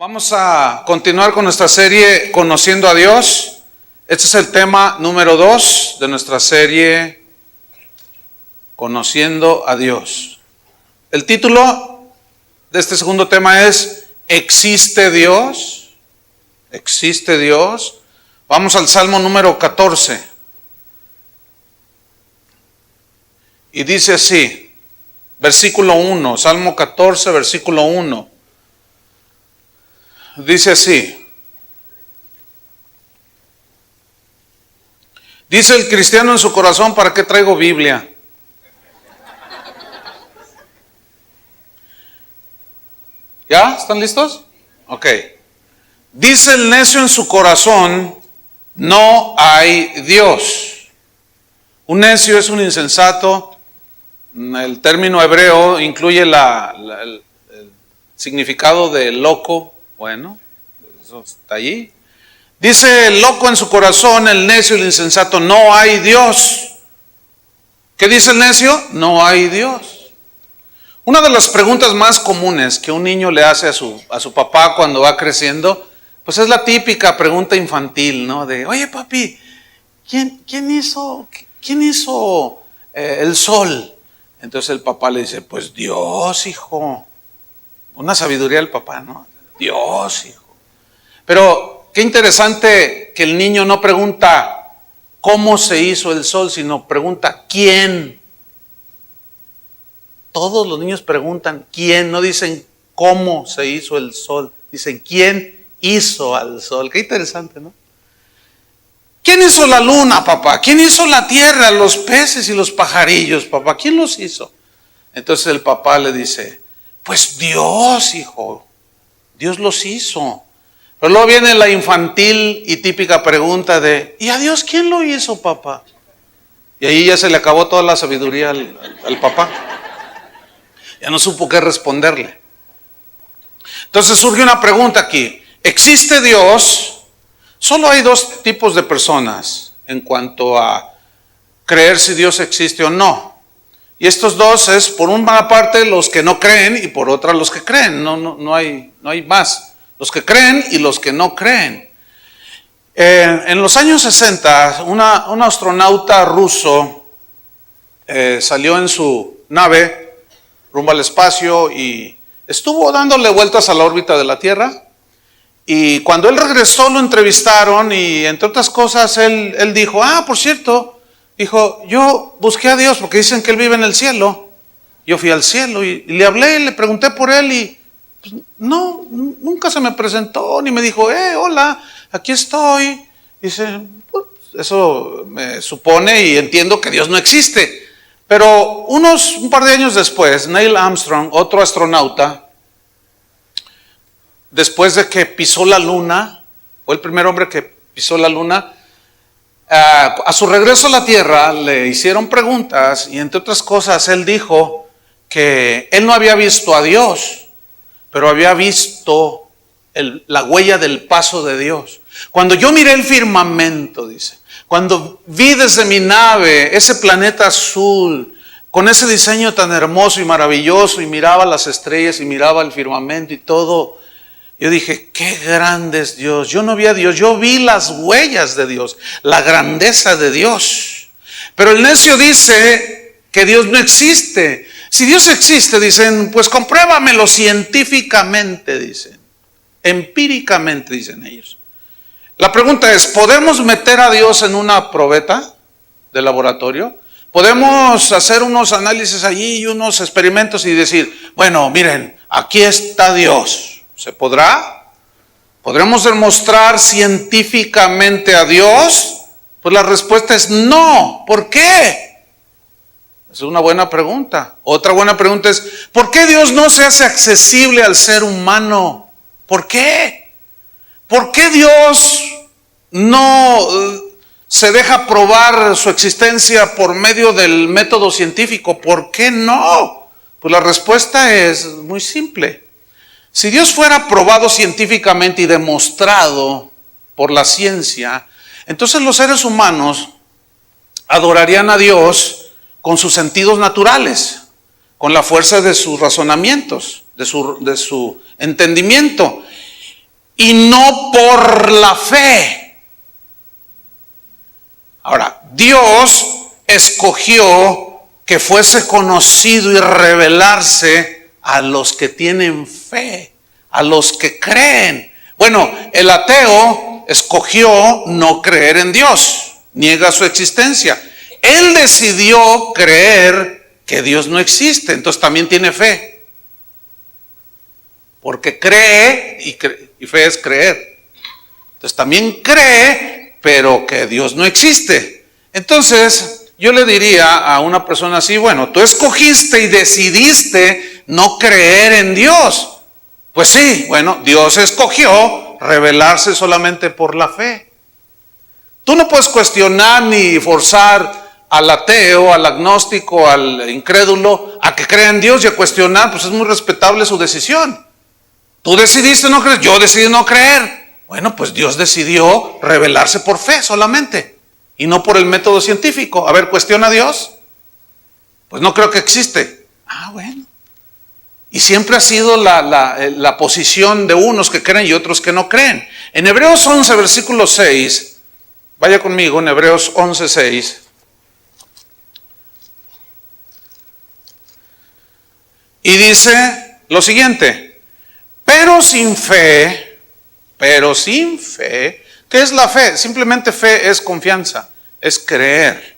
Vamos a continuar con nuestra serie Conociendo a Dios. Este es el tema número 2 de nuestra serie Conociendo a Dios. El título de este segundo tema es ¿Existe Dios? ¿Existe Dios? Vamos al Salmo número 14. Y dice así, versículo 1, Salmo 14, versículo 1. Dice así, dice el cristiano en su corazón: ¿para qué traigo Biblia? ¿Ya? ¿Están listos? Ok. Dice el necio en su corazón: no hay Dios. Un necio es un insensato. El término hebreo incluye el significado de loco. Bueno, eso está allí. Dice el loco en su corazón, el necio, el insensato: no hay Dios. ¿Qué dice el necio? No hay Dios. Una de las preguntas más comunes que un niño le hace a su papá cuando va creciendo, pues es la típica pregunta infantil, ¿no? De, oye papi, ¿quién hizo el sol? Entonces el papá le dice, pues Dios, hijo. Una sabiduría del papá, ¿no? Dios, hijo. Pero qué interesante que el niño no pregunta cómo se hizo el sol, sino pregunta quién. Todos los niños preguntan quién, no dicen cómo se hizo el sol, dicen quién hizo al sol. Qué interesante, ¿no? ¿Quién hizo la luna, papá? ¿Quién hizo la tierra, los peces y los pajarillos, papá? ¿Quién los hizo? Entonces el papá le dice, pues Dios, hijo. Dios los hizo. Pero luego viene la infantil y típica pregunta de, ¿y a Dios quién lo hizo, papá? Y ahí ya se le acabó toda la sabiduría al papá. Ya no supo qué responderle. Entonces surge una pregunta aquí. ¿Existe Dios? Solo hay dos tipos de personas en cuanto a creer si Dios existe o no. Y estos dos es, por una parte, los que no creen y por otra los que creen. No hay más. Los que creen y los que no creen. En los años 60, un astronauta ruso salió en su nave rumbo al espacio y estuvo dándole vueltas a la órbita de la Tierra. Y cuando él regresó lo entrevistaron y entre otras cosas él dijo, por cierto, dijo, yo busqué a Dios porque dicen que Él vive en el cielo. Yo fui al cielo y le hablé, le pregunté por Él y pues, no, nunca se me presentó ni me dijo, hola, aquí estoy. Dice, pues, eso me supone y entiendo que Dios no existe. Pero un par de años después, Neil Armstrong, otro astronauta, después de que pisó la luna, fue el primer hombre que pisó la luna, a su regreso a la Tierra le hicieron preguntas y entre otras cosas él dijo que él no había visto a Dios, pero había visto la huella del paso de Dios. Cuando yo miré el firmamento, dice, cuando vi desde mi nave ese planeta azul con ese diseño tan hermoso y maravilloso y miraba las estrellas y miraba el firmamento y todo, yo dije, qué grande es Dios. Yo no vi a Dios, yo vi las huellas de Dios, la grandeza de Dios. Pero el necio dice que Dios no existe. Si Dios existe, dicen, pues compruébamelo científicamente, dicen. Empíricamente, dicen ellos. La pregunta es, ¿podemos meter a Dios en una probeta de laboratorio? ¿Podemos hacer unos análisis allí y unos experimentos y decir, bueno, miren, aquí está Dios? ¿Se podrá? ¿Podremos demostrar científicamente a Dios? Pues la respuesta es no. ¿Por qué? Es una buena pregunta. Otra buena pregunta es, ¿por qué Dios no se hace accesible al ser humano? ¿Por qué? ¿Por qué Dios no se deja probar su existencia por medio del método científico? ¿Por qué no? Pues la respuesta es muy simple. Si Dios fuera probado científicamente y demostrado por la ciencia, entonces los seres humanos adorarían a Dios con sus sentidos naturales, con la fuerza de sus razonamientos, de su entendimiento. y no por la fe. Ahora, Dios escogió que fuese conocido y revelarse a los que tienen fe, a los que creen. Bueno, el ateo escogió no creer en Dios, niega su existencia. Él decidió creer que Dios no existe, entonces también tiene fe. Porque cree y fe es creer. Entonces también cree, pero que Dios no existe. Entonces yo le diría a una persona así, bueno, tú escogiste y decidiste no creer en Dios. Pues sí, bueno, Dios escogió revelarse solamente por la fe. Tú no puedes cuestionar ni forzar al ateo, al agnóstico, al incrédulo a que crea en Dios y a cuestionar, pues es muy respetable su decisión. Tú decidiste no creer, yo decidí no creer. Bueno, pues Dios decidió revelarse por fe solamente y no por el método científico. A ver, ¿cuestiona a Dios? Pues no creo que existe. Ah, bueno. Y siempre ha sido la posición de unos que creen y otros que no creen. En Hebreos 11, versículo 6, vaya conmigo en Hebreos 11, 6. Y dice lo siguiente: pero sin fe, ¿qué es la fe? Simplemente fe es confianza, es creer.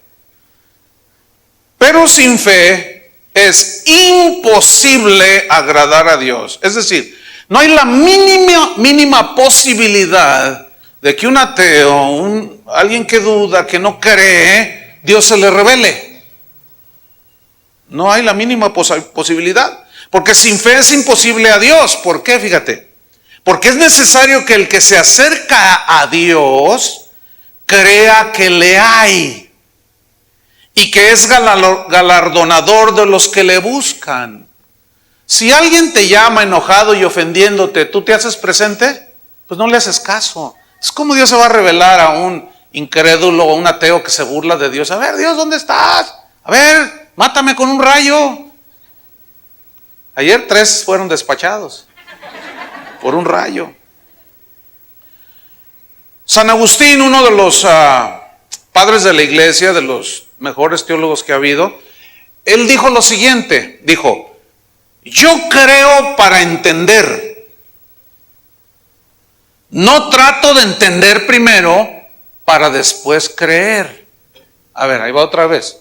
Pero sin fe es imposible agradar a Dios. Es decir, no hay la mínima posibilidad de que un ateo, alguien que duda, que no cree, Dios se le revele. No hay la mínima posibilidad. Porque sin fe es imposible a Dios. ¿Por qué? Fíjate. Porque es necesario que el que se acerca a Dios crea que le hay y que es galardonador de los que le buscan. Si alguien te llama enojado y ofendiéndote, ¿tú te haces presente? Pues no le haces caso. Es como Dios se va a revelar a un incrédulo o a un ateo que se burla de Dios. A ver, Dios, ¿dónde estás? A ver, mátame con un rayo. Ayer 3 fueron despachados por un rayo. San Agustín, uno de los padres de la iglesia, de los mejores teólogos que ha habido, él dijo lo siguiente, dijo: yo creo para entender. No trato de entender primero para después creer. A ver, ahí va otra vez.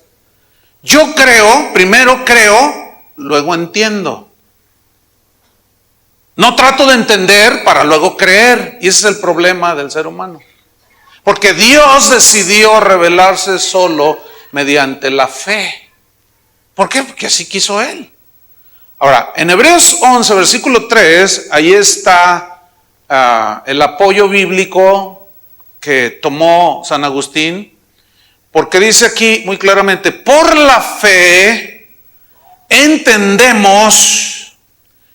Yo creo, primero creo, luego entiendo. No trato de entender para luego creer. Y ese es el problema del ser humano. Porque Dios decidió revelarse solo mediante la fe. ¿Por qué? Porque así quiso Él. Ahora, en Hebreos 11, versículo 3, ahí está el apoyo bíblico que tomó San Agustín. Porque dice aquí muy claramente: por la fe entendemos,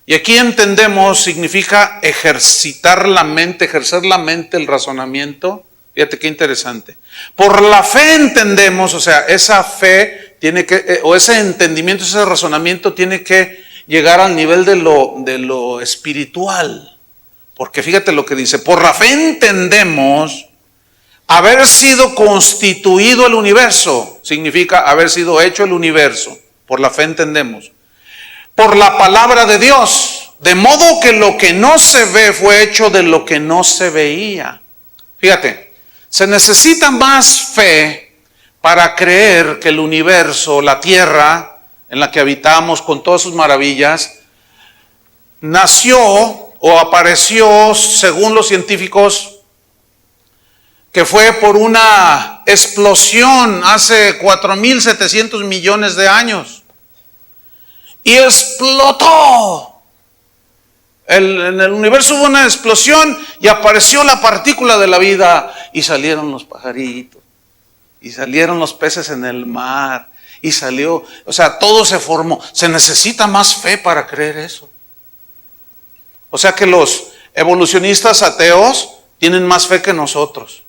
y aquí entendemos significa ejercitar la mente, ejercer la mente, el razonamiento. Fíjate qué interesante. Por la fe entendemos, o sea, esa fe tiene que, o ese entendimiento, ese razonamiento tiene que llegar al nivel de lo espiritual. Porque fíjate lo que dice: por la fe entendemos haber sido constituido el universo. Significa haber sido hecho el universo. Por la fe entendemos. Por la palabra de Dios. De modo que lo que no se ve fue hecho de lo que no se veía. Fíjate, se necesita más fe para creer que el universo, la tierra en la que habitamos con todas sus maravillas, nació o apareció, según los científicos, que fue por una explosión hace 4.700 millones de años. Y explotó. En el universo hubo una explosión y apareció la partícula de la vida y salieron los pajaritos y salieron los peces en el mar y salió, o sea, todo se formó. Se necesita más fe para creer eso. O sea que los evolucionistas ateos tienen más fe que nosotros.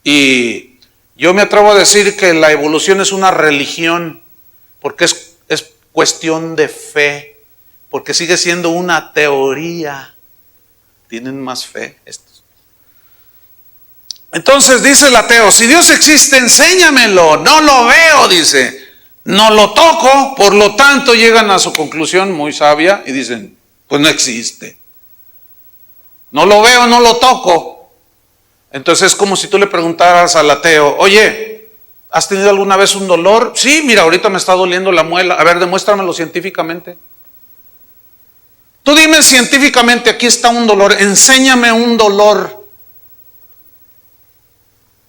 Y yo me atrevo a decir que la evolución es una religión, porque es cuestión de fe. porque sigue siendo una teoría. Tienen más fe estos. Entonces dice el ateo, si Dios existe, enséñamelo. No lo veo, dice. No lo toco, por lo tanto llegan a su conclusión muy sabia y dicen, pues no existe. No lo veo, no lo toco. Entonces es como si tú le preguntaras al ateo, oye, ¿has tenido alguna vez un dolor? Sí, mira, ahorita me está doliendo la muela. A ver, demuéstramelo científicamente. Tú dime científicamente, aquí está un dolor, enséñame un dolor.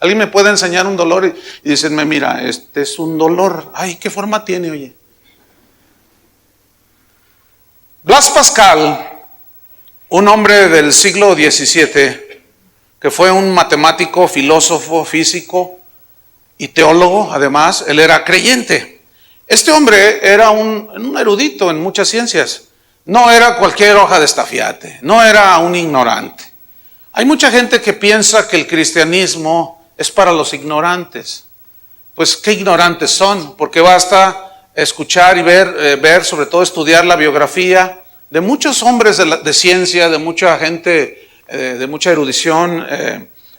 ¿Alguien me puede enseñar un dolor? Y dicen, mira, este es un dolor. Ay, ¿qué forma tiene, oye? Blas Pascal, un hombre del siglo XVII, que fue un matemático, filósofo, físico y teólogo, además, él era creyente. Este hombre era un erudito en muchas ciencias. No era cualquier hoja de estafiate, no era un ignorante. Hay mucha gente que piensa que el cristianismo es para los ignorantes. Pues, ¿qué ignorantes son? Porque basta escuchar y ver, sobre todo estudiar la biografía de muchos hombres de ciencia, de mucha gente, de mucha erudición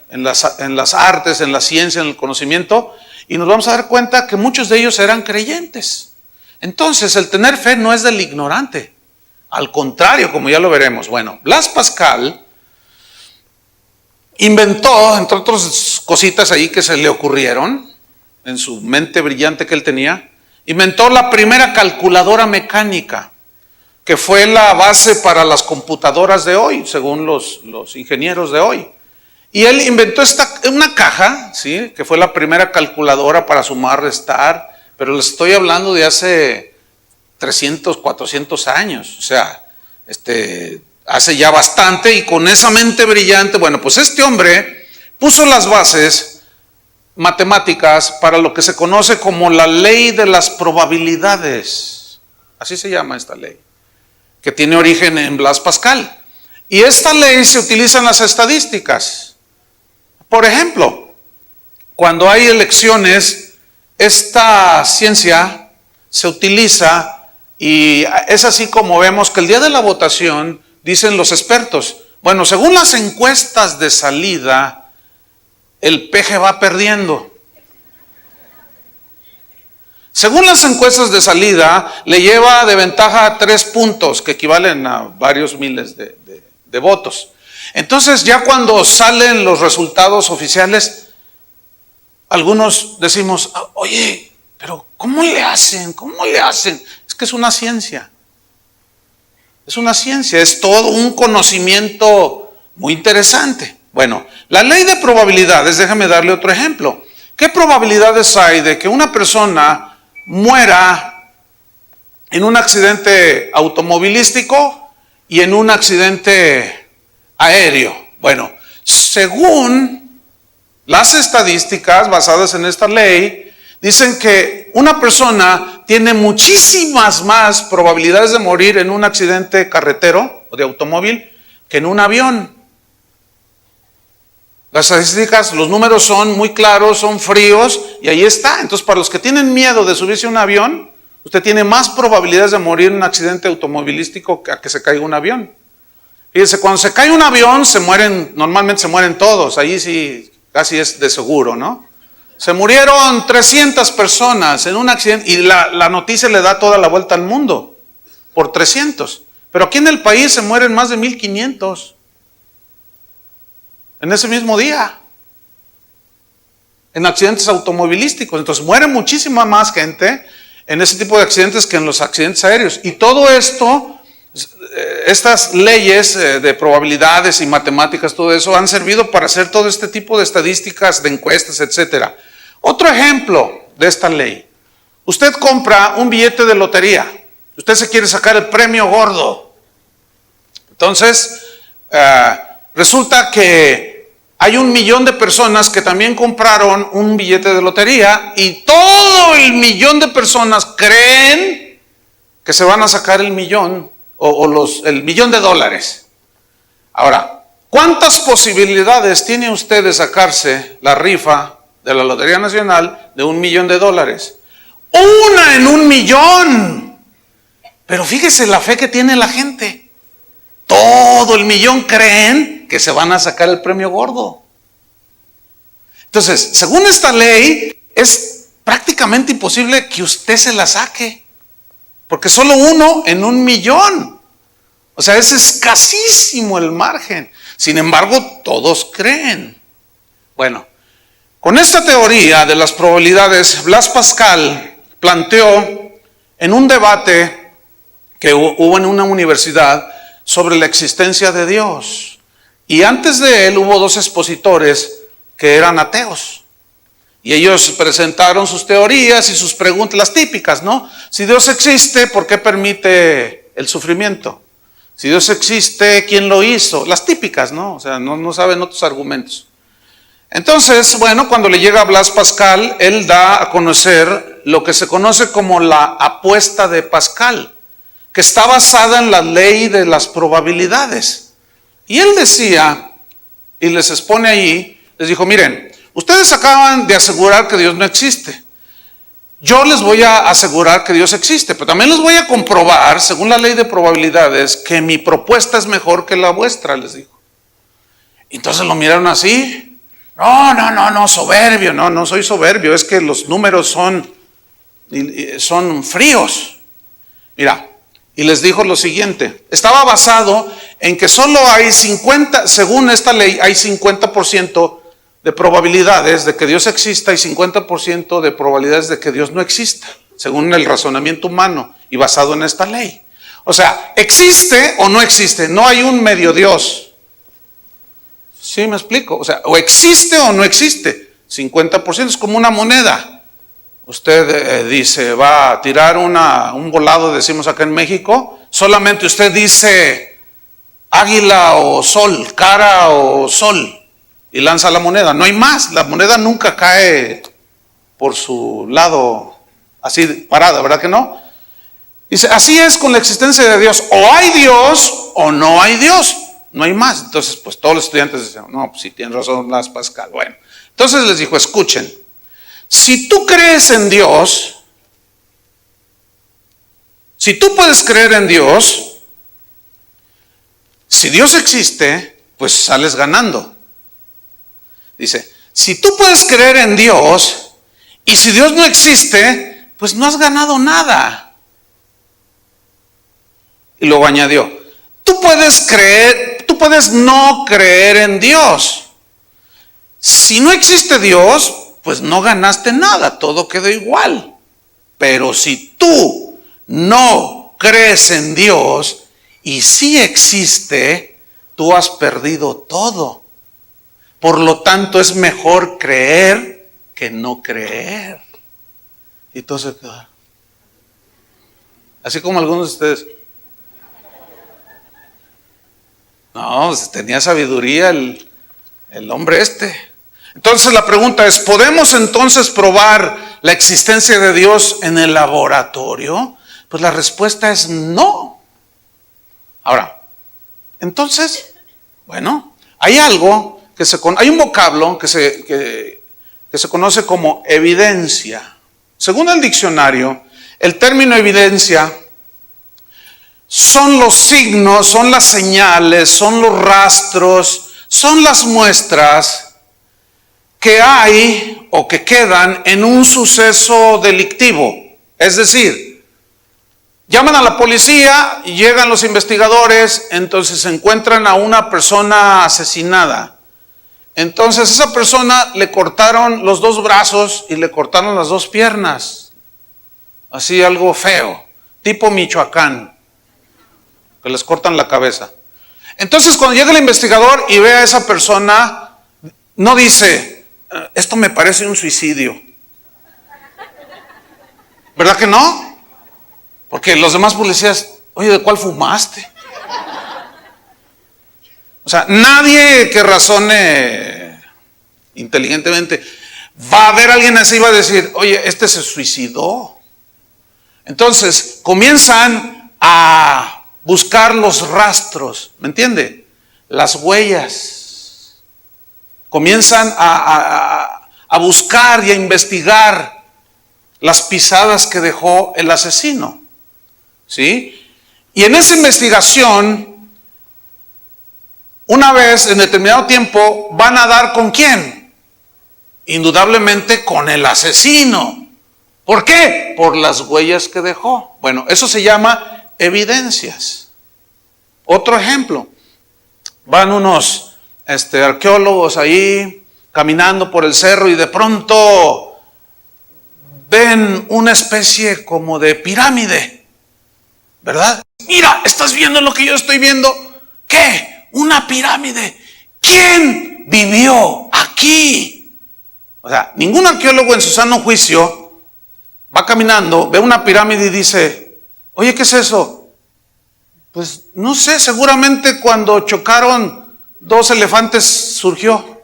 en las artes, en la ciencia, en el conocimiento, y nos vamos a dar cuenta que muchos de ellos eran creyentes. Entonces, el tener fe no es del ignorante. Al contrario, como ya lo veremos. Bueno, Blas Pascal inventó, entre otras cositas ahí que se le ocurrieron, en su mente brillante que él tenía, inventó la primera calculadora mecánica, que fue la base para las computadoras de hoy, según los ingenieros de hoy. Y él inventó una caja, ¿sí?, que fue la primera calculadora para sumar, restar, pero les estoy hablando de hace 300, 400 años, o sea, hace ya bastante, y con esa mente brillante, bueno, pues este hombre puso las bases matemáticas para lo que se conoce como la ley de las probabilidades. Así se llama esta ley, que tiene origen en Blas Pascal. Y esta ley se utiliza en las estadísticas. Por ejemplo, cuando hay elecciones, esta ciencia se utiliza. Y es así como vemos que el día de la votación, dicen los expertos, bueno, según las encuestas de salida, el PG va perdiendo. Según las encuestas de salida, le lleva de ventaja 3 puntos, que equivalen a varios miles de votos. Entonces, ya cuando salen los resultados oficiales, algunos decimos, oye, pero ¿cómo le hacen? ¿Cómo le hacen? Es que es una ciencia. Es una ciencia, es todo un conocimiento muy interesante. Bueno, la ley de probabilidades, déjame darle otro ejemplo. ¿Qué probabilidades hay de que una persona muera en un accidente automovilístico y en un accidente aéreo? Bueno, según las estadísticas basadas en esta ley, dicen que una persona tiene muchísimas más probabilidades de morir en un accidente carretero o de automóvil que en un avión. Las estadísticas, los números son muy claros, son fríos, y ahí está. Entonces, para los que tienen miedo de subirse a un avión, usted tiene más probabilidades de morir en un accidente automovilístico que a que se caiga un avión. Fíjense, cuando se cae un avión, normalmente se mueren todos, ahí sí casi es de seguro, ¿no? Se murieron 300 personas en un accidente y la noticia le da toda la vuelta al mundo por 300. Pero aquí en el país se mueren más de 1,500 en ese mismo día, en accidentes automovilísticos. Entonces muere muchísima más gente en ese tipo de accidentes que en los accidentes aéreos. Y todo esto, estas leyes de probabilidades y matemáticas, todo eso, han servido para hacer todo este tipo de estadísticas, de encuestas, etcétera. Otro ejemplo de esta ley. Usted compra un billete de lotería. Usted se quiere sacar el premio gordo. Entonces, resulta que hay 1,000,000 de personas que también compraron un billete de lotería y todo el 1,000,000 de personas creen que se van a sacar el millón el $1,000,000. Ahora, ¿cuántas posibilidades tiene usted de sacarse la rifa de la Lotería Nacional de $1,000,000? Una en 1,000,000. Pero fíjese la fe que tiene la gente. Todo el millón creen que se van a sacar el premio gordo. Entonces, según esta ley, es prácticamente imposible que usted se la saque. Porque solo 1 en 1,000,000. O sea, es escasísimo el margen. Sin embargo, todos creen. Bueno, con esta teoría de las probabilidades, Blaise Pascal planteó en un debate que hubo en una universidad sobre la existencia de Dios. Y antes de él hubo 2 expositores que eran ateos. Y ellos presentaron sus teorías y sus preguntas, las típicas, ¿no? Si Dios existe, ¿por qué permite el sufrimiento? Si Dios existe, ¿quién lo hizo? Las típicas, ¿no? O sea, no saben otros argumentos. Entonces, bueno, cuando le llega a Blaise Pascal, él da a conocer lo que se conoce como la apuesta de Pascal, que está basada en la ley de las probabilidades. Y él decía, y les expone ahí, les dijo, miren, ustedes acaban de asegurar que Dios no existe. Yo les voy a asegurar que Dios existe, pero también les voy a comprobar, según la ley de probabilidades, que mi propuesta es mejor que la vuestra, les dijo. Entonces lo miraron así. No, soberbio, no soy soberbio, es que los números son fríos. Mira, y les dijo lo siguiente, estaba basado en que solo hay 50, según esta ley, hay 50% de probabilidades de que Dios exista y 50% de probabilidades de que Dios no exista, según el razonamiento humano y basado en esta ley. O sea, ¿existe o no existe? No hay un medio Dios. ¿Sí me explico? O sea, o existe o no existe. 50% es como una moneda. Usted dice, va a tirar un volado, decimos acá en México, solamente usted dice águila o sol, cara o sol, y lanza la moneda. No hay más, la moneda nunca cae por su lado así parada, ¿verdad que no? Dice, así es con la existencia de Dios. O hay Dios o no hay Dios. No hay más. Entonces, pues todos los estudiantes decían, no, pues sí, tienen razón Blaise Pascal. Bueno, entonces les dijo, escuchen, si tú crees en Dios, si tú puedes creer en Dios, si Dios existe, pues sales ganando. Dice, si tú puedes creer en Dios y si Dios no existe, pues no has ganado nada. Y luego añadió, tú puedes no creer en Dios. Si no existe Dios, pues no ganaste nada, todo quedó igual. Pero si tú no crees en Dios y sí existe, tú has perdido todo. Por lo tanto, es mejor creer que no creer. Y todo se queda. Así como algunos de ustedes. No, pues tenía sabiduría el hombre este. Entonces la pregunta es, ¿podemos entonces probar la existencia de Dios en el laboratorio? Pues la respuesta es no. Ahora, entonces, bueno, hay algo hay un vocablo que se conoce como evidencia. Según el diccionario, el término evidencia son los signos, son las señales, son los rastros, son las muestras que hay o que quedan en un suceso delictivo. Es decir, llaman a la policía y llegan los investigadores, entonces encuentran a una persona asesinada. Entonces a esa persona le cortaron los 2 brazos y le cortaron las 2 piernas. Así algo feo, tipo Michoacán, que les cortan la cabeza. Entonces cuando llega el investigador y ve a esa persona, no dice, esto me parece un suicidio. ¿Verdad que no? Porque los demás policías, oye, ¿de cuál fumaste? O sea, nadie que razone inteligentemente va a ver a alguien así y va a decir, oye, este se suicidó. Entonces comienzan a buscar los rastros, ¿me entiende? Las huellas. Comienzan a buscar y a investigar las pisadas que dejó el asesino, ¿sí? Y en esa investigación, una vez, en determinado tiempo, van a dar ¿con quién? Indudablemente con el asesino. ¿Por qué? Por las huellas que dejó. Bueno, eso se llama evidencias. Otro ejemplo. Van unos arqueólogos ahí caminando por el cerro y de pronto ven una especie como de pirámide, ¿verdad? Mira, ¿estás viendo lo que yo estoy viendo? ¿Qué? Una pirámide. ¿Quién vivió aquí? O sea, ningún arqueólogo en su sano juicio va caminando, ve una pirámide y dice, oye, ¿qué es eso? Pues no sé, seguramente cuando chocaron 2 elefantes surgió.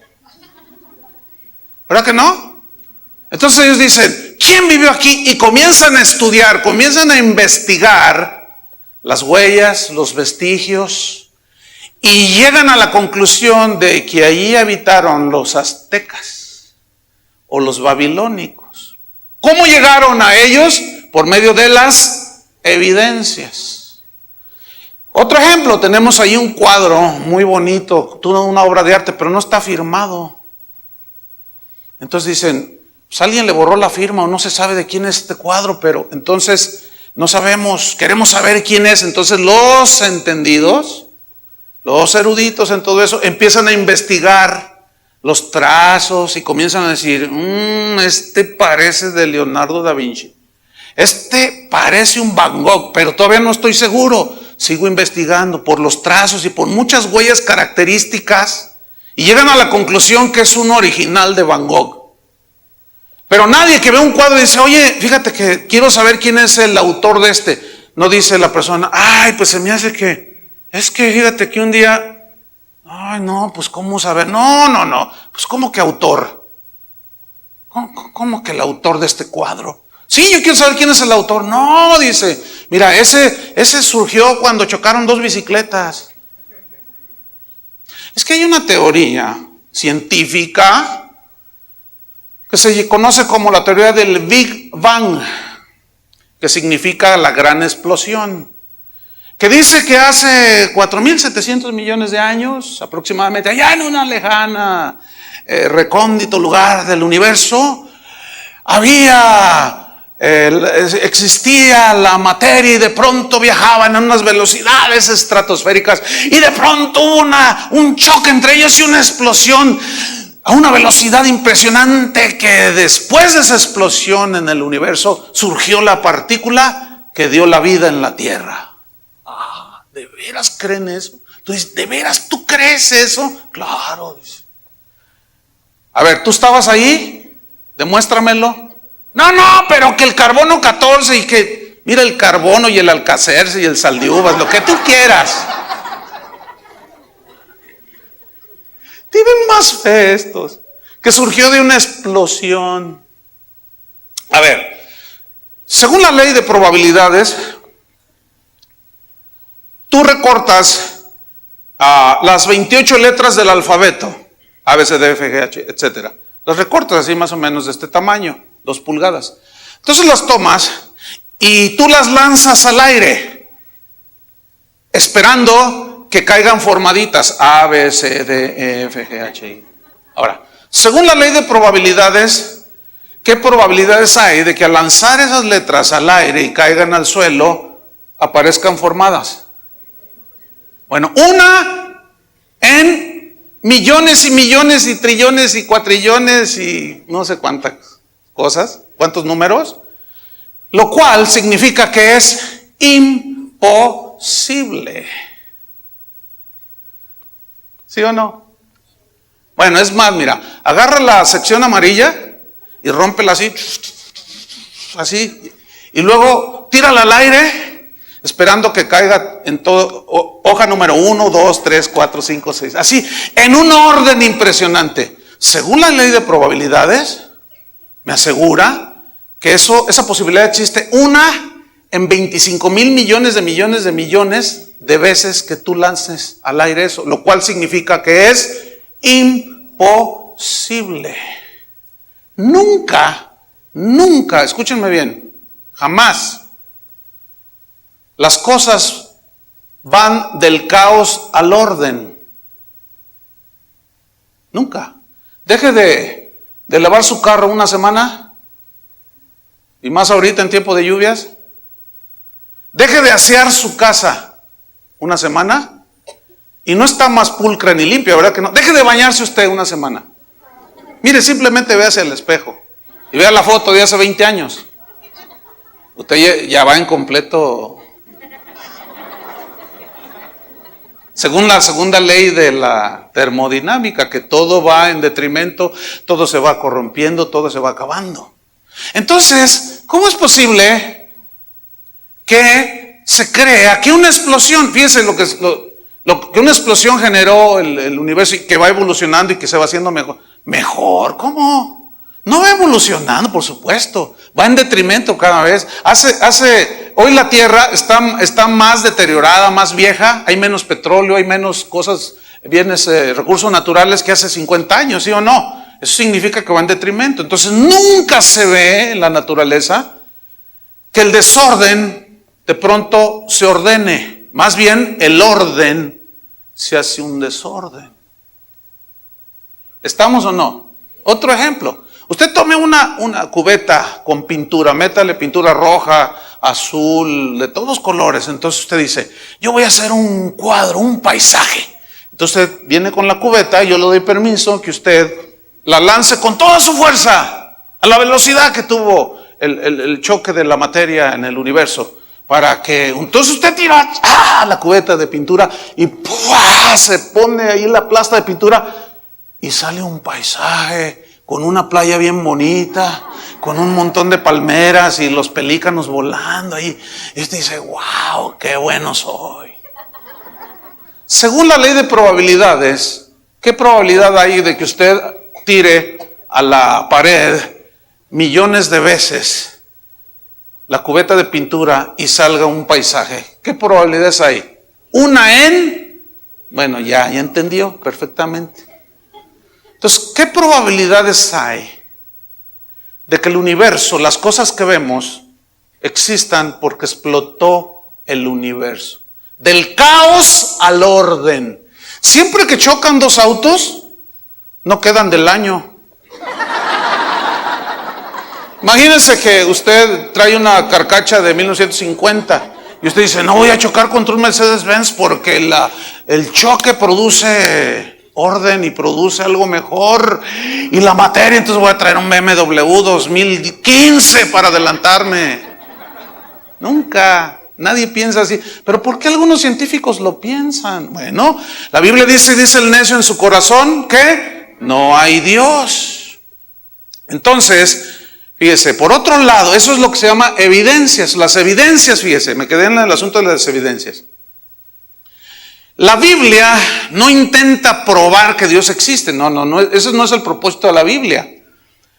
¿Verdad que no? Entonces ellos dicen, ¿quién vivió aquí? Y comienzan a estudiar, comienzan a investigar las huellas, los vestigios, y llegan a la conclusión de que allí habitaron los aztecas o los babilónicos. ¿Cómo llegaron a ellos? Por medio de las evidencias. Otro ejemplo, tenemos ahí un cuadro muy bonito, una obra de arte, pero no está firmado. Entonces dicen, pues alguien le borró la firma o no se sabe de quién es este cuadro, pero entonces no sabemos, queremos saber quién es. Entonces los entendidos, los eruditos en todo eso, empiezan a investigar los trazos y comienzan a decir, este parece de Leonardo da Vinci, este parece un Van Gogh, pero todavía no estoy seguro. Sigo investigando por los trazos y por muchas huellas características y llegan a la conclusión que es un original de Van Gogh. Pero nadie que ve un cuadro dice, oye, fíjate que quiero saber quién es el autor de este. No dice la persona, ay, pues se me hace que, es que fíjate que un día, ay, no, pues cómo saber, no, pues cómo que autor. ¿Cómo que el autor de este cuadro? Sí, yo quiero saber quién es el autor. No, dice, mira, ese surgió cuando chocaron 2 bicicletas. Es que hay una teoría científica que se conoce como la teoría del Big Bang, que significa la gran explosión, que dice que hace 4.700 millones de años, aproximadamente, allá en una lejana, recóndito lugar del universo, existía la materia y de pronto viajaban a unas velocidades estratosféricas y de pronto hubo un choque entre ellos y una explosión a una velocidad impresionante, que después de esa explosión en el universo surgió la partícula que dio la vida en la Tierra. ¿De veras creen eso? Tú dices, ¿de veras tú crees eso? Claro. Dice. A ver, ¿tú estabas ahí? Demuéstramelo. No, pero que el carbono 14 y que, mira el carbono y el alcacerse y el sal de uvas, lo que tú quieras. Tienen más fe estos, que surgió de una explosión. A ver, según la ley de probabilidades, tú recortas las 28 letras del alfabeto, A, B, C, D, F, G, H, etcétera. Las recortas así más o menos de este tamaño, 2 pulgadas. Entonces las tomas y tú las lanzas al aire, esperando que caigan formaditas, A, B, C, D, E, F, G, H, I. Ahora, según la ley de probabilidades, ¿qué probabilidades hay de que al lanzar esas letras al aire y caigan al suelo, aparezcan formadas? Bueno, una en millones y millones y trillones y cuatrillones y no sé cuántas cosas, cuántos números, lo cual significa que es imposible. ¿Sí o no? Bueno, es más, mira, agarra la sección amarilla y rómpela así, y luego tírala al aire, esperando que caiga en todo, hoja número 1, 2, 3, 4, 5, 6, así, en un orden impresionante. Según la ley de probabilidades, me asegura que esa posibilidad existe una en 25,000 millones de veces que tú lances al aire eso, lo cual significa que es imposible. Nunca, escúchenme bien, jamás las cosas van del caos al orden. Nunca. Deje de lavar su carro una semana, y más ahorita en tiempo de lluvias. Deje de asear su casa una semana y no está más pulcra ni limpia, ¿verdad que no? Deje de bañarse usted una semana. Mire, simplemente véase al espejo y vea la foto de hace 20 años. Usted ya va en completo. Según la segunda ley de la termodinámica, que todo va en detrimento, todo se va corrompiendo, todo se va acabando. Entonces, ¿cómo es posible que se crea que una explosión, fíjense lo que una explosión generó el universo y que va evolucionando y que se va haciendo mejor? ¿Mejor? ¿Cómo? No va evolucionando, por supuesto, va en detrimento cada vez. Hoy la Tierra está más deteriorada, más vieja, hay menos petróleo, hay menos cosas, bienes, recursos naturales que hace 50 años, ¿sí o no? Eso significa que va en detrimento. Entonces nunca se ve en la naturaleza que el desorden de pronto se ordene. Más bien el orden se hace un desorden. ¿Estamos o no? Otro ejemplo. Usted tome una cubeta con pintura, métale pintura roja, azul, de todos colores. Entonces usted dice, yo voy a hacer un cuadro, un paisaje. Entonces usted viene con la cubeta y yo le doy permiso que usted la lance con toda su fuerza, a la velocidad que tuvo el choque de la materia en el universo. Para que, entonces usted tira la cubeta de pintura y se pone ahí la plasta de pintura y sale un paisaje con una playa bien bonita, con un montón de palmeras y los pelícanos volando ahí. Y usted dice, wow, qué bueno soy. Según la ley de probabilidades, ¿qué probabilidad hay de que usted tire a la pared millones de veces la cubeta de pintura y salga un paisaje? ¿Qué probabilidades hay? Una en, bueno, ya entendió perfectamente. Entonces, ¿qué probabilidades hay de que el universo, las cosas que vemos, existan porque explotó el universo? Del caos al orden. Siempre que chocan dos autos, no quedan del año. Imagínense que usted trae una carcacha de 1950 y usted dice, no voy a chocar contra un Mercedes-Benz porque el choque produce orden y produce algo mejor y la materia, entonces voy a traer un BMW 2015 para adelantarme. Nunca, nadie piensa así. Pero ¿por qué algunos científicos lo piensan? Bueno, la Biblia dice el necio en su corazón que no hay Dios. Entonces, fíjese, por otro lado, eso es lo que se llama evidencias. Las evidencias, fíjese, me quedé en el asunto de las evidencias. La Biblia no intenta probar que Dios existe. No, ese no es el propósito de la Biblia.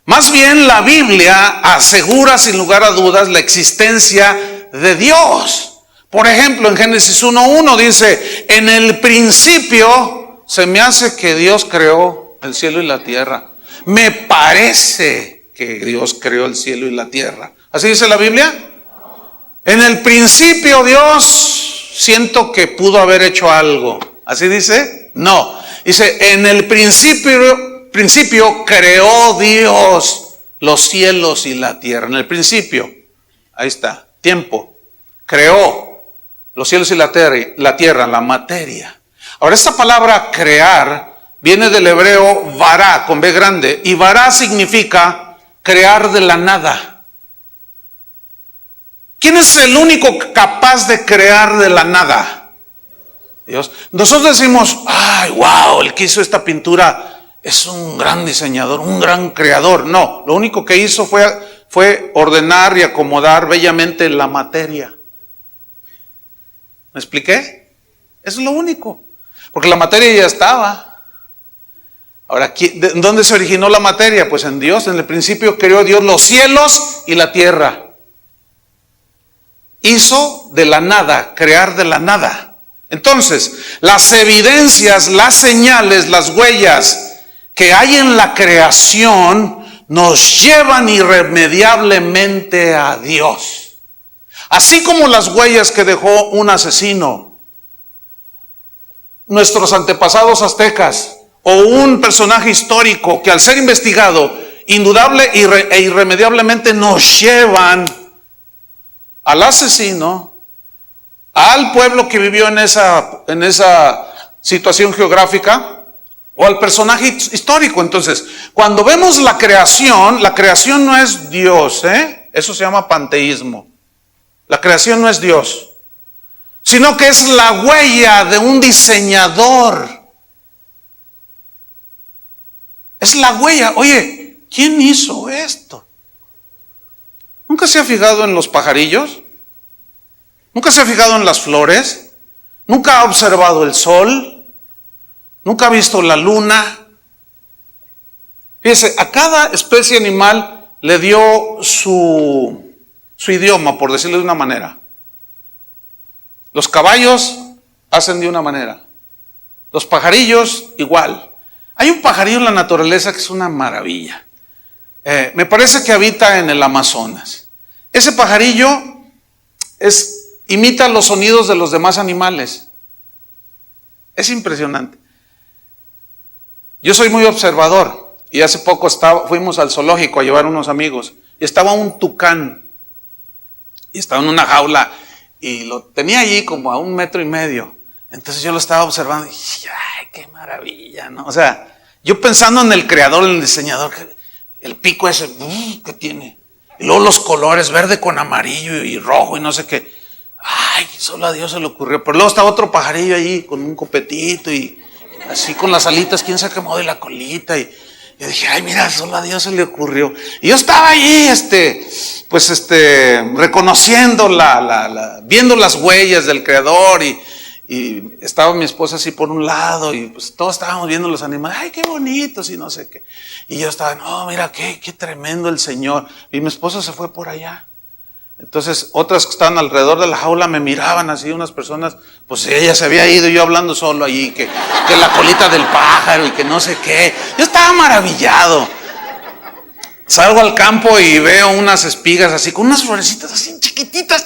Más bien la Biblia asegura sin lugar a dudas la existencia de Dios. Por ejemplo, en Génesis 1:1 dice, en el principio se me hace que Dios creó el cielo y la tierra. Me parece que Dios creó el cielo y la tierra. ¿Así dice la Biblia? En el principio Dios, siento que pudo haber hecho algo. ¿Así dice? No. Dice, en el principio creó Dios los cielos y la tierra. En el principio, ahí está, tiempo. Creó los cielos y la tierra, la materia. Ahora, esta palabra crear viene del hebreo vará, con B grande. Y vará significa crear de la nada. ¿Quién es el único capaz de crear de la nada? Dios. Nosotros decimos, ay, wow, el que hizo esta pintura es un gran diseñador, un gran creador. No, lo único que hizo fue ordenar y acomodar bellamente la materia. ¿Me expliqué? Eso es lo único. Porque la materia ya estaba. Ahora, ¿dónde se originó la materia? Pues en Dios. En el principio creó Dios los cielos y la tierra. Hizo de la nada, crear de la nada. Entonces, las evidencias, las señales, las huellas que hay en la creación nos llevan irremediablemente a Dios. Así como las huellas que dejó un asesino nuestros antepasados aztecas o un personaje histórico que al ser investigado, indudable e irremediablemente nos llevan al asesino, al pueblo que vivió en esa situación geográfica, o al personaje histórico. Entonces, cuando vemos la creación no es Dios, eso se llama panteísmo. La creación no es Dios, sino que es la huella de un diseñador. Es la huella. Oye, ¿quién hizo esto? ¿Nunca se ha fijado en los pajarillos? ¿Nunca se ha fijado en las flores? ¿Nunca ha observado el sol? ¿Nunca ha visto la luna? Fíjese, a cada especie animal le dio su idioma, por decirlo de una manera. Los caballos hacen de una manera. Los pajarillos igual. Hay un pajarillo en la naturaleza que es una maravilla. Me parece que habita en el Amazonas. Ese pajarillo imita los sonidos de los demás animales. Es impresionante. Yo soy muy observador y hace poco fuimos al zoológico a llevar unos amigos y estaba un tucán y estaba en una jaula y lo tenía allí como a 1,5 metros. Entonces yo lo estaba observando y dije, ¡ay, qué maravilla! ¿No? O sea, yo pensando en el creador, en el diseñador, el pico ese que tiene, y luego los colores, verde con amarillo y rojo y no sé qué. ¡Ay, solo a Dios se le ocurrió! Pero luego estaba otro pajarillo allí con un copetito y así con las alitas, quién sabe qué modo, y la colita, y yo dije, ay, mira, solo a Dios se le ocurrió. Y yo estaba allí, reconociendo viendo las huellas del creador, y estaba mi esposa así por un lado, y pues todos estábamos viendo los animales, ay, qué bonitos, y no sé qué. Y yo estaba, no, mira, qué tremendo el Señor. Y mi esposa se fue por allá. Entonces, otras que estaban alrededor de la jaula me miraban así, unas personas, pues ella se había ido, yo hablando solo allí, que la colita del pájaro y que no sé qué. Yo estaba maravillado. Salgo al campo y veo unas espigas así, con unas florecitas así chiquititas,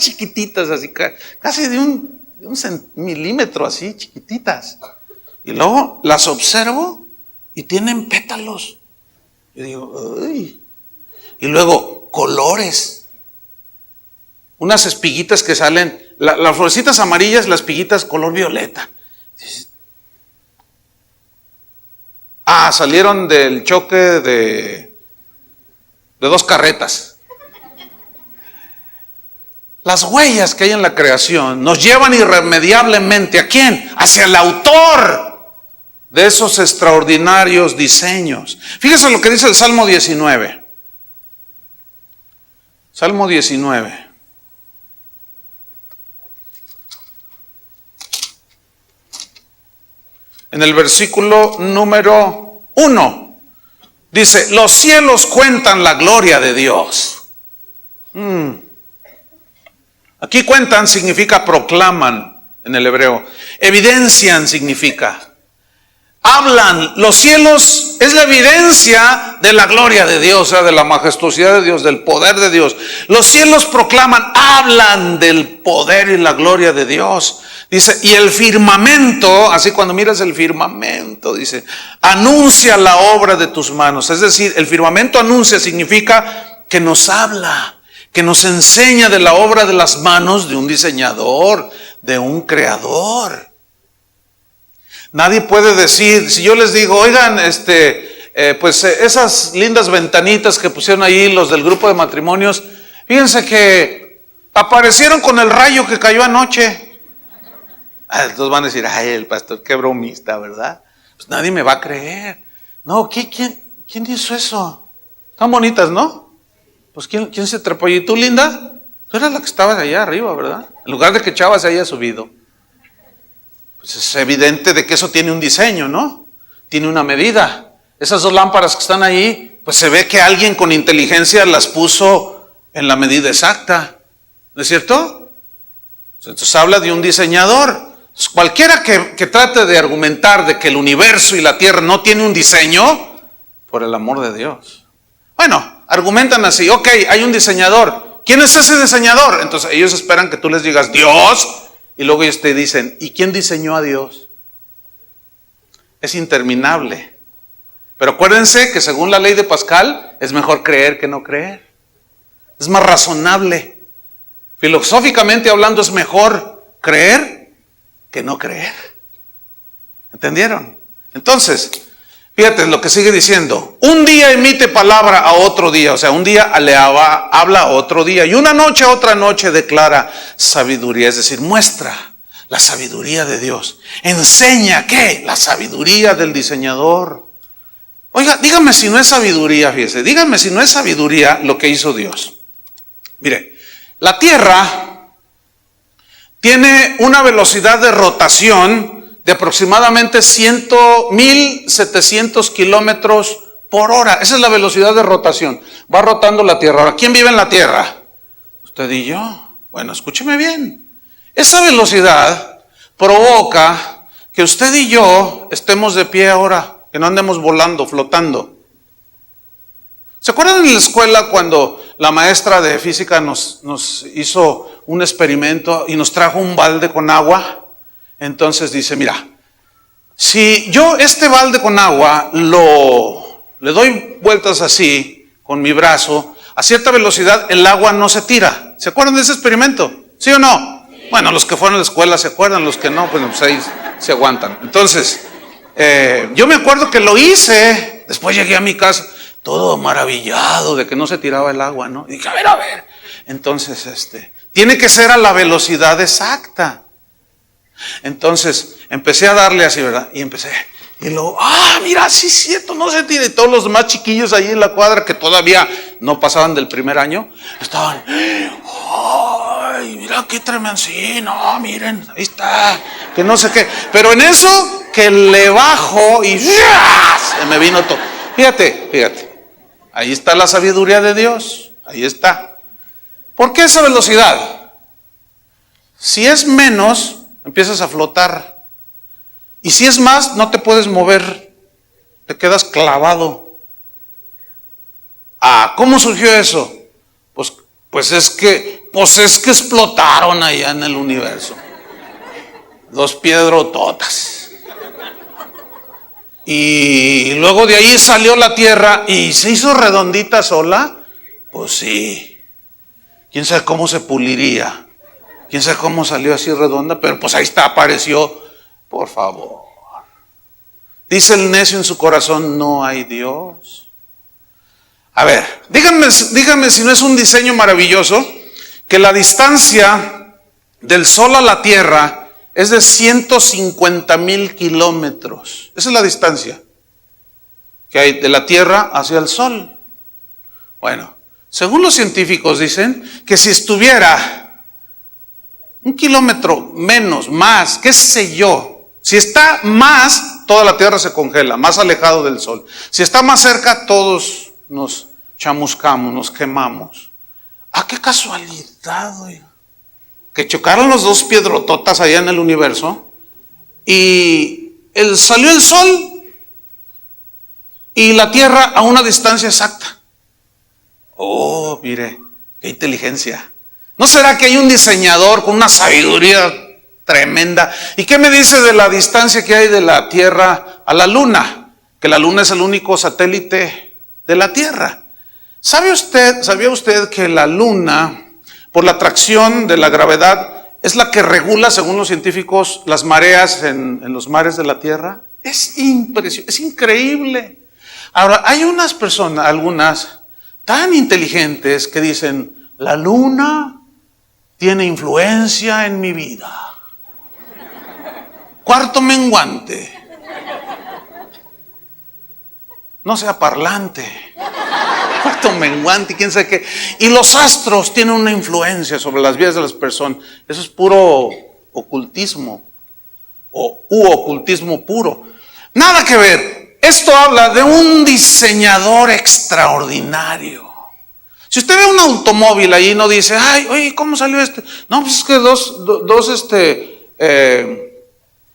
así, casi de un milímetro así, chiquititas. Y luego las observo y tienen pétalos. Yo digo, uy. Y luego, colores. Unas espiguitas que salen, las florecitas amarillas, las espiguitas color violeta. Salieron del choque de 2 carretas. Las huellas que hay en la creación nos llevan irremediablemente, ¿a quién? Hacia el autor de esos extraordinarios diseños. Fíjese lo que dice el Salmo 19. Salmo 19. En el versículo número 1, dice, los cielos cuentan la gloria de Dios. Aquí cuentan significa proclaman en el hebreo. Evidencian significa. Hablan, los cielos es la evidencia de la gloria de Dios, o sea, de la majestuosidad de Dios, del poder de Dios. Los cielos proclaman, hablan del poder y la gloria de Dios. Dice, y el firmamento, así cuando miras el firmamento, dice, anuncia la obra de tus manos. Es decir, el firmamento anuncia significa que nos habla, que nos enseña de la obra de las manos de un diseñador, de un creador. Nadie puede decir, si yo les digo, oigan, esas lindas ventanitas que pusieron ahí los del grupo de matrimonios, fíjense que aparecieron con el rayo que cayó anoche. Entonces van a decir, ay, el pastor, qué bromista, ¿verdad? Pues nadie me va a creer. No, ¿quién hizo eso? Están bonitas, ¿no? Pues ¿quién se trepó? ¿Y tú, linda? Tú eras la que estabas allá arriba, ¿verdad? En lugar de que Chava se haya subido. Pues es evidente de que eso tiene un diseño, ¿no? Tiene una medida. Esas 2 lámparas que están ahí, pues se ve que alguien con inteligencia las puso en la medida exacta. ¿No es cierto? Entonces habla de un diseñador. Cualquiera que trate de argumentar de que el universo y la tierra no tiene un diseño, por el amor de Dios. Bueno, argumentan así, ok, hay un diseñador. ¿Quién es ese diseñador? Entonces ellos esperan que tú les digas Dios, y luego ellos te dicen, ¿y quién diseñó a Dios? es interminable. Pero acuérdense que según la ley de Pascal, es mejor creer que no creer. Es más razonable. Filosóficamente hablando, es mejor creer que no creer. ¿Entendieron? Entonces, fíjate lo que sigue diciendo. Un día emite palabra a otro día. O sea, un día le habla a otro día. Y una noche a otra noche declara sabiduría. Es decir, muestra la sabiduría de Dios. Enseña, ¿qué? La sabiduría del diseñador. Oiga, dígame si no es sabiduría, fíjese. Dígame si no es sabiduría lo que hizo Dios. Mire, la Tierra tiene una velocidad de rotación de aproximadamente 1,700 kilómetros por hora. Esa es la velocidad de rotación. Va rotando la Tierra. Ahora, ¿quién vive en la Tierra? Usted y yo. Bueno, escúcheme bien. Esa velocidad provoca que usted y yo estemos de pie ahora, que no andemos volando, flotando. ¿Se acuerdan en la escuela cuando la maestra de física nos hizo un experimento y nos trajo un balde con agua? Entonces dice, mira, si yo este balde con agua le doy vueltas así con mi brazo, a cierta velocidad el agua no se tira. ¿Se acuerdan de ese experimento? ¿Sí o no? Bueno, los que fueron a la escuela se acuerdan, los que no, pues ahí se aguantan. Entonces, yo me acuerdo que lo hice, después llegué a mi casa, todo maravillado de que no se tiraba el agua, ¿no? Y dije, a ver. Entonces, tiene que ser a la velocidad exacta. Entonces, empecé a darle así, ¿verdad? Y luego, mira, sí es cierto, no se tira. Y todos los más chiquillos ahí en la cuadra que todavía no pasaban del primer año, estaban, ay, mira qué tremendo, sí, no, miren, ahí está, que no sé qué. Pero en eso, que le bajo y se me vino todo. Fíjate. Ahí está la sabiduría de Dios. Ahí está. ¿Por qué esa velocidad? Si es menos, empiezas a flotar. Y si es más, no te puedes mover. Te quedas clavado. ¿Cómo surgió eso? Pues es que explotaron allá en el universo. Dos piedrototas. Y luego de ahí salió la Tierra y se hizo redondita sola. Pues sí. Quién sabe cómo se puliría. Quién sabe cómo salió así redonda. Pero pues ahí está, apareció. Por favor. Dice el necio en su corazón, no hay Dios. A ver, díganme si no es un diseño maravilloso que la distancia del Sol a la Tierra es de 150,000 kilómetros. Esa es la distancia que hay de la Tierra hacia el Sol. Bueno, según los científicos dicen que si estuviera 1 kilómetro menos, más, qué sé yo, si está más, toda la Tierra se congela, más alejado del Sol. Si está más cerca, todos nos chamuscamos, nos quemamos. ¡Qué casualidad, oiga! Que chocaron los dos piedrototas allá en el universo y salió el Sol y la Tierra a una distancia exacta. Oh, mire, qué inteligencia. ¿No será que hay un diseñador con una sabiduría tremenda? ¿Y qué me dice de la distancia que hay de la Tierra a la Luna? Que la Luna es el único satélite de la Tierra. ¿Sabía usted que la Luna, por la atracción de la gravedad, es la que regula, según los científicos, las mareas en los mares de la Tierra? Es impresionante, es increíble. Ahora, hay unas personas, algunas, tan inteligentes que dicen, la Luna tiene influencia en mi vida. Cuarto menguante. No sea parlante. Cuarto menguante, quién sabe qué. Y los astros tienen una influencia sobre las vidas de las personas. Eso es puro ocultismo. Ocultismo puro. Nada que ver. Esto habla de un diseñador extraordinario. Si usted ve un automóvil ahí, no dice, ay, oye, ¿cómo salió este? No, pues es que dos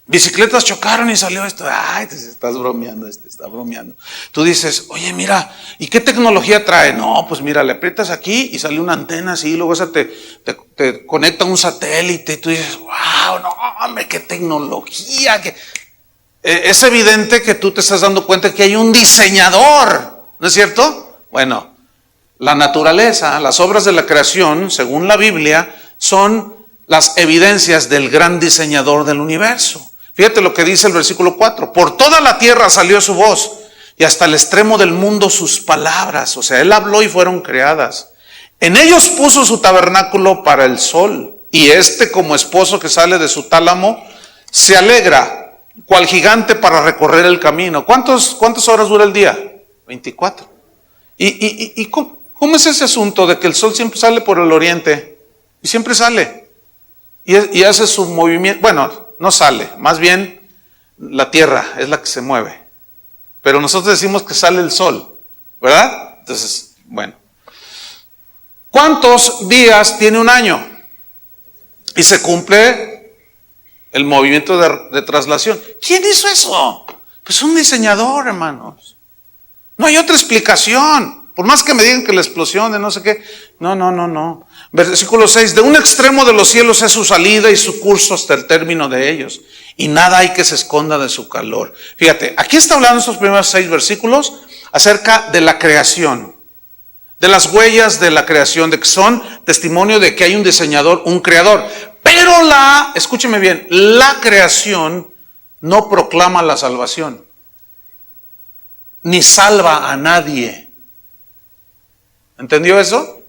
bicicletas chocaron y salió esto. Ay, te estás bromeando, está bromeando. Tú dices, oye, mira, ¿y qué tecnología trae? No, pues mira, le aprietas aquí y sale una antena así, y luego esa te conecta a un satélite y tú dices, wow, no, hombre, qué tecnología. Es evidente que tú te estás dando cuenta que hay un diseñador, ¿no es cierto? Bueno, la naturaleza, las obras de la creación, según la Biblia, son las evidencias del gran diseñador del universo. Fíjate lo que dice el versículo 4. Por toda la tierra salió su voz y hasta el extremo del mundo sus palabras. O sea, él habló y fueron creadas. En ellos puso su tabernáculo para el sol, y como esposo que sale de su tálamo, se alegra, cual gigante para recorrer el camino. ¿Cuántas horas dura el día? 24. ¿Y cómo es ese asunto de que el sol siempre sale por el oriente? Y siempre sale. Y hace su movimiento. Bueno, no sale, más bien la tierra es la que se mueve. Pero nosotros decimos que sale el sol, ¿verdad? Entonces, bueno. ¿Cuántos días tiene un año? Y se cumple el movimiento de traslación. ¿Quién hizo eso? Pues un diseñador, hermanos. No hay otra explicación. Por más que me digan que la explosión de no sé qué. No. Versículo 6. De un extremo de los cielos es su salida y su curso hasta el término de ellos. Y nada hay que se esconda de su calor. Fíjate, aquí está hablando estos primeros 6 versículos acerca de la creación. De las huellas de la creación, de que son testimonio de que hay un diseñador, un creador. Pero escúcheme bien, la creación no proclama la salvación, ni salva a nadie. ¿Entendió eso?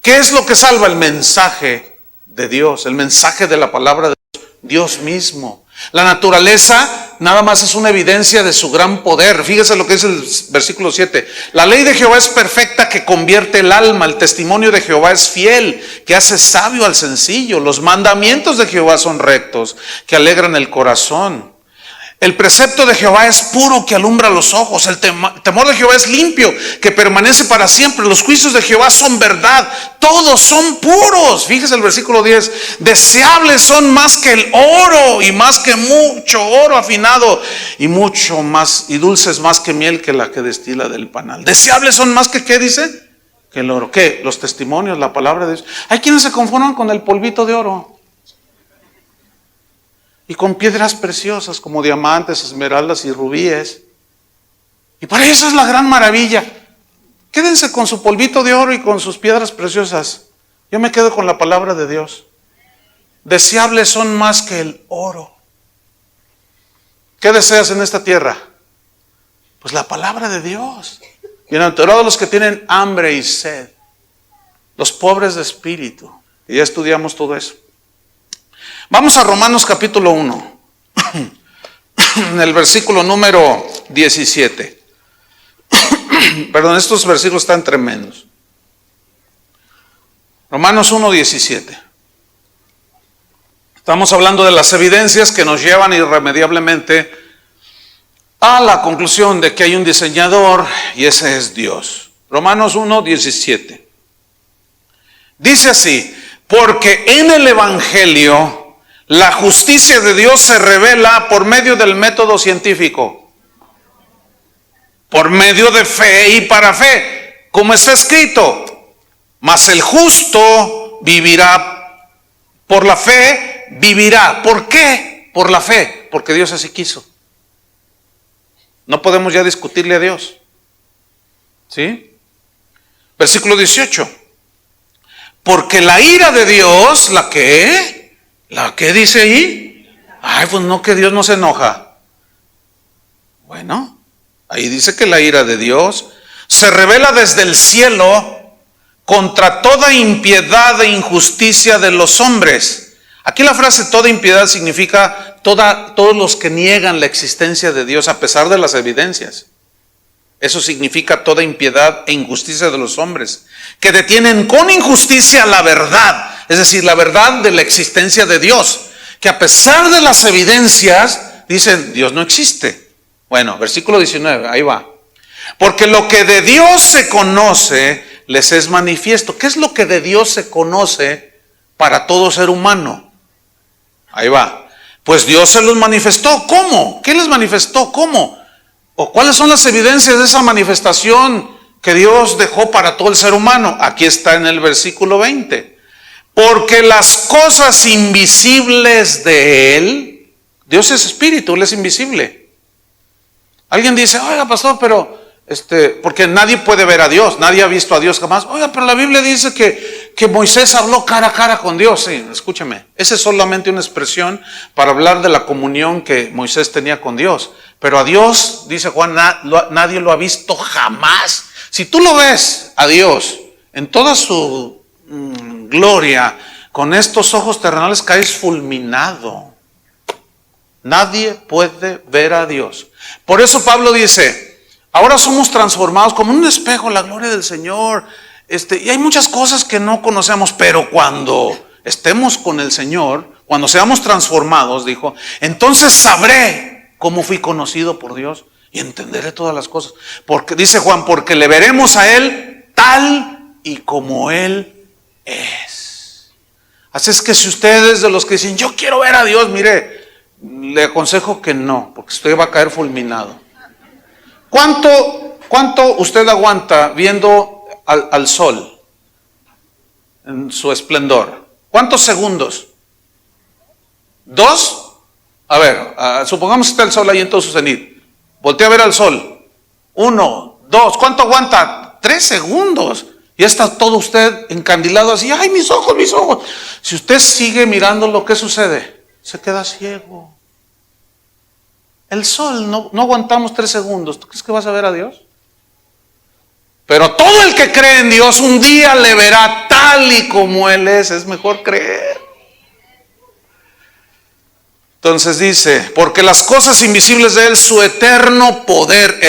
¿Qué es lo que salva? El mensaje de Dios, el mensaje de la palabra de Dios, Dios mismo. La naturaleza nada más es una evidencia de su gran poder. Fíjese lo que dice el versículo 7. La ley de Jehová es perfecta, que convierte el alma. El testimonio de Jehová es fiel, que hace sabio al sencillo. Los mandamientos de Jehová son rectos, que alegran el corazón. El precepto de Jehová es puro, que alumbra los ojos. El temor de Jehová es limpio, que permanece para siempre. Los juicios de Jehová son verdad, todos son puros. Fíjese el versículo 10. Deseables son más que el oro, y más que mucho oro afinado, y mucho más, y dulces más que miel, que la que destila del panal. Deseables son más que, ¿qué dice? Que el oro. ¿Qué? Los testimonios, la palabra de Dios. Hay quienes se conforman con el polvito de oro. Y con piedras preciosas como diamantes, esmeraldas y rubíes. Y para eso es la gran maravilla. Quédense con su polvito de oro y con sus piedras preciosas. Yo me quedo con la palabra de Dios. Deseables son más que el oro. ¿Qué deseas en esta tierra? Pues la palabra de Dios. Bienaventurados los que tienen hambre y sed, los pobres de espíritu. Y ya estudiamos todo eso. Vamos a Romanos capítulo 1, en el versículo número 17. Perdón, estos versículos están tremendos. Romanos 1, 17. Estamos hablando de las evidencias que nos llevan irremediablemente a la conclusión de que hay un diseñador y ese es Dios. Romanos 1, 17. Dice así: porque en el Evangelio la justicia de Dios se revela por medio del método científico, por medio de fe y para fe, como está escrito: mas el justo vivirá por la fe, vivirá. ¿Por qué? Por la fe, porque Dios así quiso. No podemos ya discutirle a Dios. ¿Sí? Versículo 18. Porque la ira de Dios, ¿la qué? ¿La qué dice ahí? Ay, pues no, que Dios no se enoja. Bueno, ahí dice que la ira de Dios se revela desde el cielo contra toda impiedad e injusticia de los hombres. Aquí la frase toda impiedad significa todos los que niegan la existencia de Dios a pesar de las evidencias. Eso significa toda impiedad e injusticia de los hombres, que detienen con injusticia la verdad, es decir, la verdad de la existencia de Dios, que a pesar de las evidencias dicen Dios no existe. Bueno, versículo 19, ahí va. Porque lo que de Dios se conoce les es manifiesto. ¿Qué es lo que de Dios se conoce para todo ser humano? Ahí va. Pues Dios se los manifestó. ¿Cómo? ¿Qué les manifestó? ¿Cómo? ¿O cuáles son las evidencias de esa manifestación que Dios dejó para todo el ser humano? Aquí está en el versículo 20. Porque las cosas invisibles de Él, Dios es espíritu, Él es invisible. Alguien dice, oiga, pastor, pero porque nadie puede ver a Dios, nadie ha visto a Dios jamás. Oiga, pero la Biblia dice que Moisés habló cara a cara con Dios. Sí, escúcheme, esa es solamente una expresión para hablar de la comunión que Moisés tenía con Dios. Pero a Dios, dice Juan, nadie lo ha visto jamás. Si tú lo ves a Dios en toda su gloria, con estos ojos terrenales, caes fulminado. Nadie puede ver a Dios. Por eso Pablo dice, ahora somos transformados como en un espejo, la gloria del Señor. Y hay muchas cosas que no conocemos, pero cuando estemos con el Señor, cuando seamos transformados, dijo, entonces sabré cómo fui conocido por Dios y entenderé todas las cosas. Porque dice Juan, porque le veremos a Él tal y como Él es. Así es que si usted es de los que dicen, yo quiero ver a Dios, mire, le aconsejo que no, porque usted va a caer fulminado. ¿Cuánto usted aguanta viendo al sol en su esplendor? ¿Cuántos segundos? ¿2? A ver, supongamos que está el sol ahí en todo su cenit. Voltea a ver al sol. 1, 2, ¿cuánto aguanta? 3 segundos. Y está todo usted encandilado así, ¡ay, mis ojos, mis ojos! Si usted sigue mirándolo, ¿qué sucede? Se queda ciego. El sol, no aguantamos 3 segundos. ¿Tú crees que vas a ver a Dios? Pero todo el que cree en Dios un día le verá tal y como Él es. Es mejor creer. Entonces dice, porque las cosas invisibles de Él, su eterno poder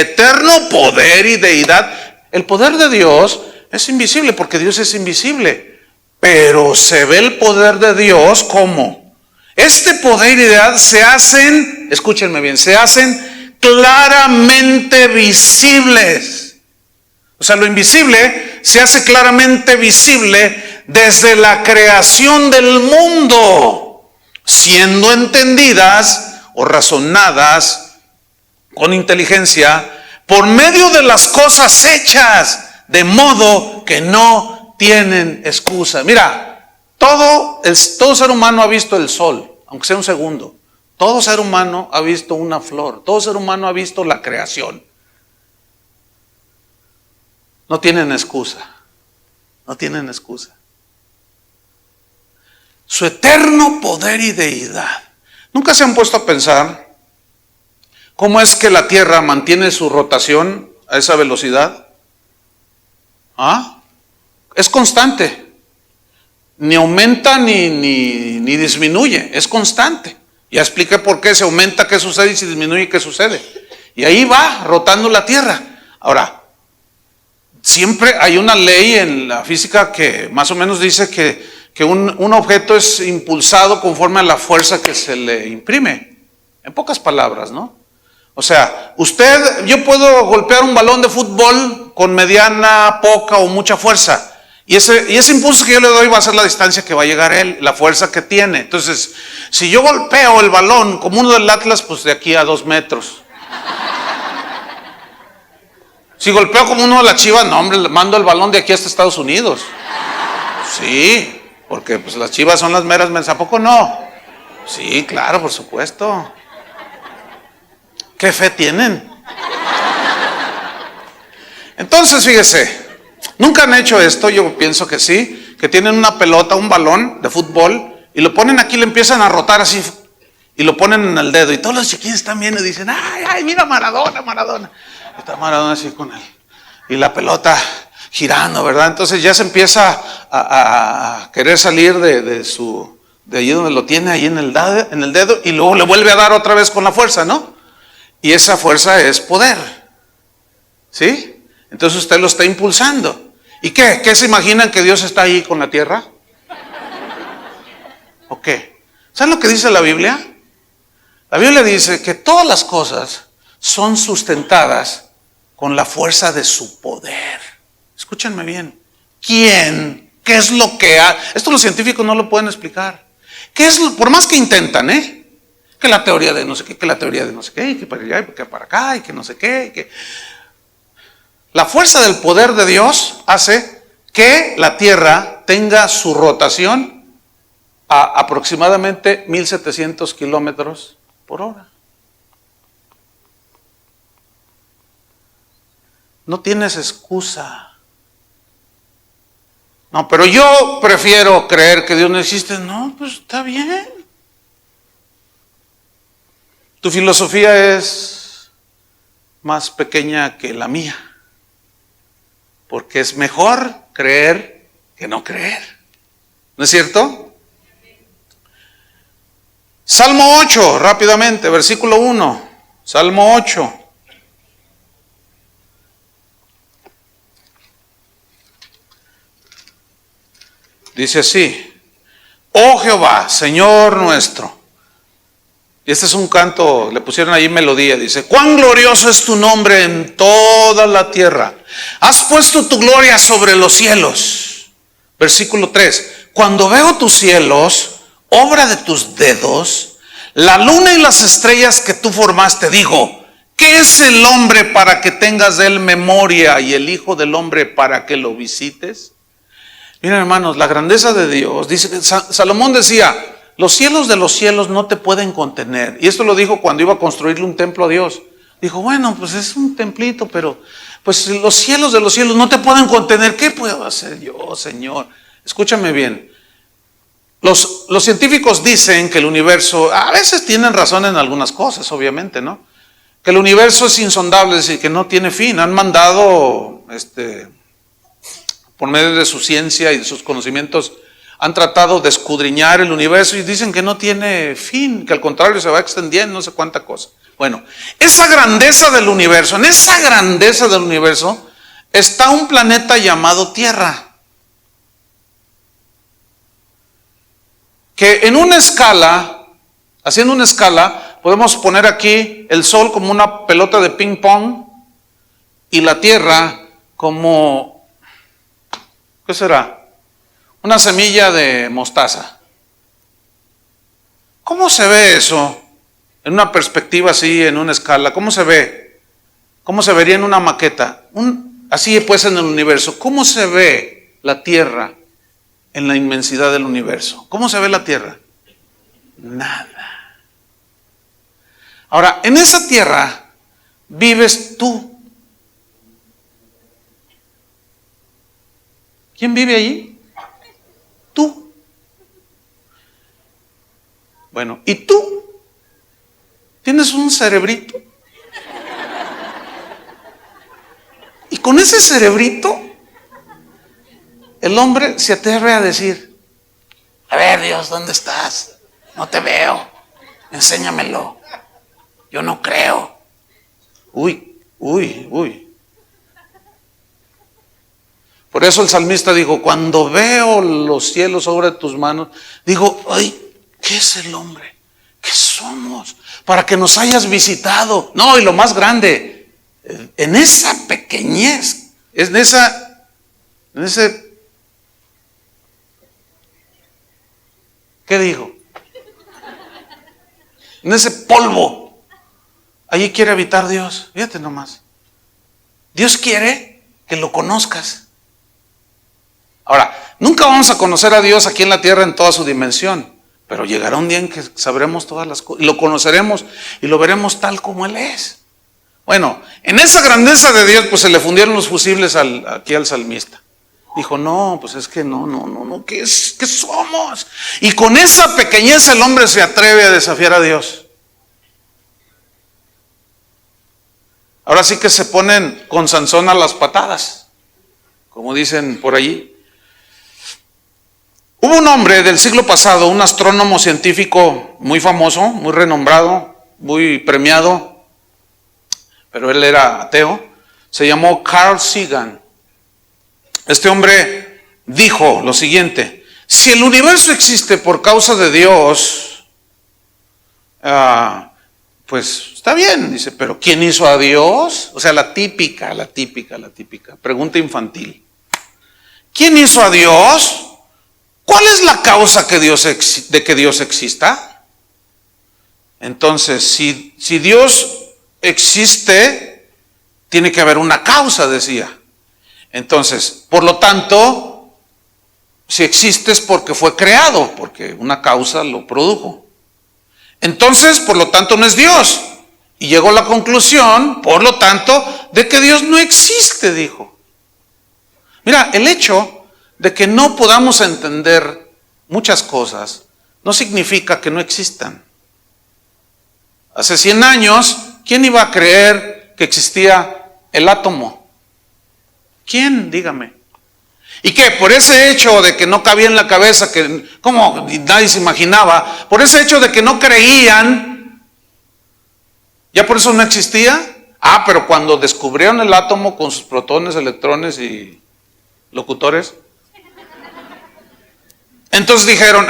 y deidad. El poder de Dios es invisible porque Dios es invisible. Pero se ve el poder de Dios como este poder y deidad se hacen, escúchenme bien, se hacen claramente visibles. O sea, lo invisible se hace claramente visible desde la creación del mundo, siendo entendidas o razonadas con inteligencia por medio de las cosas hechas, de modo que no tienen excusa. Mira, todo ser humano ha visto el sol, aunque sea un segundo. Todo ser humano ha visto una flor. Todo ser humano ha visto la creación. No tienen excusa. No tienen excusa. Su eterno poder y deidad. ¿Nunca se han puesto a pensar cómo es que la Tierra mantiene su rotación a esa velocidad? Es constante. Ni aumenta ni disminuye, es constante. Ya expliqué por qué se aumenta, qué sucede, y si disminuye, qué sucede. Y ahí va rotando la Tierra. Ahora, siempre hay una ley en la física que más o menos dice que un objeto es impulsado conforme a la fuerza que se le imprime. En pocas palabras, ¿no? O sea, yo puedo golpear un balón de fútbol con mediana, poca o mucha fuerza. Y ese impulso que yo le doy va a ser la distancia que va a llegar él, la fuerza que tiene. Entonces, si yo golpeo el balón como uno del Atlas, pues de aquí a 2 metros. Si golpeo como uno de las Chivas, no, hombre, mando el balón de aquí hasta Estados Unidos. Sí, porque pues las Chivas son las meras mensas. ¿A poco no? Sí, claro, por supuesto. ¿Qué fe tienen? Entonces, fíjese. ¿Nunca han hecho esto? Yo pienso que sí, que tienen una pelota, un balón de fútbol y lo ponen aquí, le empiezan a rotar así y lo ponen en el dedo y todos los chiquillos están viendo y dicen, ay, mira Maradona. Está Maradona así con él y la pelota girando, ¿verdad? Entonces ya se empieza a querer salir de allí donde lo tiene, ahí en el dedo y luego le vuelve a dar otra vez con la fuerza, ¿no? Y esa fuerza es poder, ¿sí? Entonces usted lo está impulsando. ¿Y qué? ¿Qué se imaginan que Dios está ahí con la tierra? ¿O qué? ¿Saben lo que dice la Biblia? La Biblia dice que todas las cosas son sustentadas con la fuerza de su poder. Escúchenme bien. ¿Quién? ¿Qué es lo que ha? Esto los científicos no lo pueden explicar. ¿Qué es? Por más que intentan, que la teoría de no sé qué, que la teoría de no sé qué, y que para allá, y que para acá, y que no sé qué, y que... La fuerza del poder de Dios hace que la Tierra tenga su rotación a aproximadamente 1700 kilómetros por hora. No tienes excusa. No, pero yo prefiero creer que Dios no existe. No, pues está bien. Tu filosofía es más pequeña que la mía, porque es mejor creer que no creer. ¿No es cierto? Salmo 8, rápidamente, versículo 1. Salmo 8. Dice así: oh Jehová, Señor nuestro. Y este es un canto, le pusieron ahí melodía. Dice: cuán glorioso es tu nombre en toda la tierra. Has puesto tu gloria sobre los cielos. Versículo 3. Cuando veo tus cielos, obra de tus dedos, la luna y las estrellas que tú formaste, digo, ¿qué es el hombre para que tengas de él memoria y el hijo del hombre para que lo visites? Miren, hermanos, la grandeza de Dios. Dice, Salomón decía, los cielos de los cielos no te pueden contener. Y esto lo dijo cuando iba a construirle un templo a Dios. Dijo, bueno, pues es un templito, pero pues los cielos de los cielos no te pueden contener. ¿Qué puedo hacer yo, Señor? Escúchame bien. Los científicos dicen que el universo, a veces tienen razón en algunas cosas, obviamente, ¿no? Que el universo es insondable, es decir, que no tiene fin. Han mandado, por medio de su ciencia y de sus conocimientos, han tratado de escudriñar el universo y dicen que no tiene fin, que al contrario se va extendiendo, no sé cuánta cosa. Bueno, esa grandeza del universo, en esa grandeza del universo está un planeta llamado Tierra, que en una escala, haciendo una escala, podemos poner aquí el Sol como una pelota de ping pong y la Tierra como, ¿qué será? Una semilla de mostaza. ¿Cómo se ve eso en una perspectiva así, en una escala? ¿Cómo se ve? ¿Cómo se vería en una maqueta? Así pues en el universo. ¿Cómo se ve la Tierra en la inmensidad del universo? ¿Cómo se ve la Tierra? Nada. Ahora, en esa Tierra vives tú. ¿Quién vive allí? Tú. Bueno, ¿y tú? ¿Tienes un cerebrito? Y con ese cerebrito, el hombre se atreve a decir, a ver, Dios, ¿dónde estás? No te veo, enséñamelo. Yo no creo. Uy. Por eso el salmista dijo, cuando veo los cielos sobre tus manos, digo, ay, ¿qué es el hombre? ¿Qué somos? Para que nos hayas visitado. No, y lo más grande, en esa pequeñez, en ese, ¿qué digo? En ese polvo, allí quiere habitar Dios. Fíjate nomás. Dios quiere que lo conozcas. Ahora, nunca vamos a conocer a Dios aquí en la tierra en toda su dimensión, pero llegará un día en que sabremos todas las cosas, y lo conoceremos y lo veremos tal como Él es. Bueno, en esa grandeza de Dios, pues se le fundieron los fusibles aquí al salmista. Dijo, no, pues es que no, ¿qué somos? Y con esa pequeñez el hombre se atreve a desafiar a Dios. Ahora sí que se ponen con Sansón a las patadas, como dicen por allí. Hubo un hombre del siglo pasado, un astrónomo científico muy famoso, muy renombrado, muy premiado, pero él era ateo, se llamó Carl Sagan. Este hombre dijo lo siguiente, si el universo existe por causa de Dios, pues está bien, dice, pero ¿quién hizo a Dios? O sea, la típica pregunta infantil. ¿Quién hizo a Dios? ¿Cuál es la causa de que Dios exista? Entonces, si Dios existe, tiene que haber una causa, decía. Entonces, por lo tanto, si existe es porque fue creado, porque una causa lo produjo. Entonces, por lo tanto, no es Dios. Y llegó a la conclusión, por lo tanto, de que Dios no existe, dijo. Mira, el hecho de que no podamos entender muchas cosas no significa que no existan. Hace 100 años, ¿quién iba a creer que existía el átomo? ¿Quién? Dígame. ¿Y qué? Por ese hecho de que no cabía en la cabeza, que como nadie se imaginaba, por ese hecho de que no creían, ¿ya por eso no existía? Ah, pero cuando descubrieron el átomo con sus protones, electrones y locutores, entonces dijeron,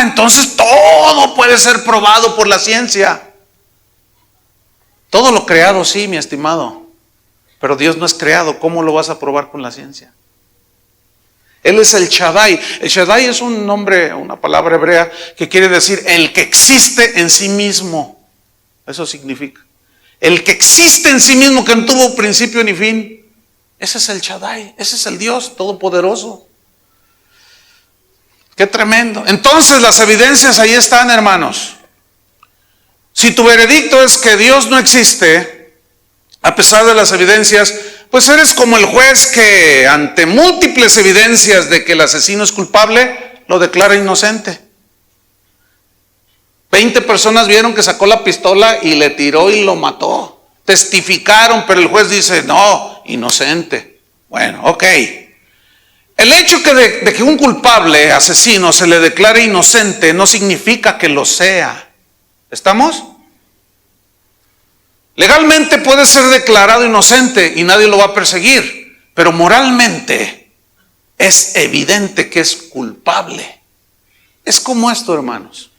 entonces todo puede ser probado por la ciencia. Todo lo creado, sí, mi estimado, pero Dios no es creado. ¿Cómo lo vas a probar con la ciencia? Él es el Shaddai. El Shaddai es un nombre, una palabra hebrea que quiere decir el que existe en sí mismo. Eso significa. El que existe en sí mismo, que no tuvo principio ni fin. Ese es el Shaddai, ese es el Dios todopoderoso. Qué tremendo. Entonces las evidencias ahí están, hermanos. Si tu veredicto es que Dios no existe, a pesar de las evidencias, pues eres como el juez que ante múltiples evidencias de que el asesino es culpable, lo declara inocente. 20 personas vieron que sacó la pistola y le tiró y lo mató. Testificaron, pero el juez dice, no, inocente. Bueno, ok. El hecho de que un culpable, asesino, se le declare inocente no significa que lo sea. ¿Estamos? Legalmente puede ser declarado inocente y nadie lo va a perseguir, pero moralmente es evidente que es culpable. Es como esto, hermanos.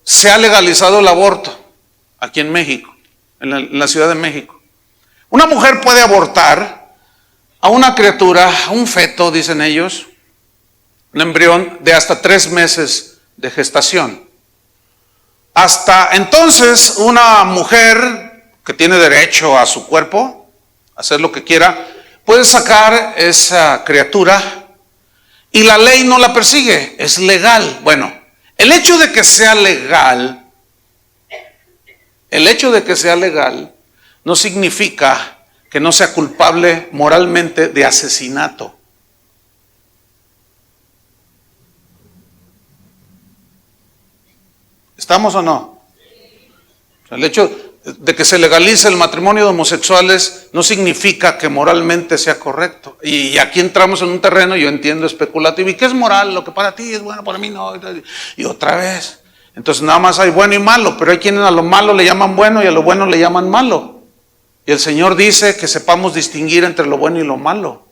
Se ha legalizado el aborto aquí en México, en la Ciudad de México. Una mujer puede abortar a una criatura, a un feto, dicen ellos, un embrión de hasta 3 meses de gestación. Hasta entonces, una mujer que tiene derecho a su cuerpo, a hacer lo que quiera, puede sacar esa criatura y la ley no la persigue, es legal. Bueno, el hecho de que sea legal no significa que no sea culpable moralmente de asesinato. ¿Estamos o no? El hecho de que se legalice el matrimonio de homosexuales no significa que moralmente sea correcto. Y aquí entramos en un terreno, yo entiendo, especulativo. ¿Y qué es moral? Lo que para ti es bueno, para mí no. Y otra vez. Entonces nada más hay bueno y malo, pero hay quienes a lo malo le llaman bueno y a lo bueno le llaman malo. Y el Señor dice que sepamos distinguir entre lo bueno y lo malo.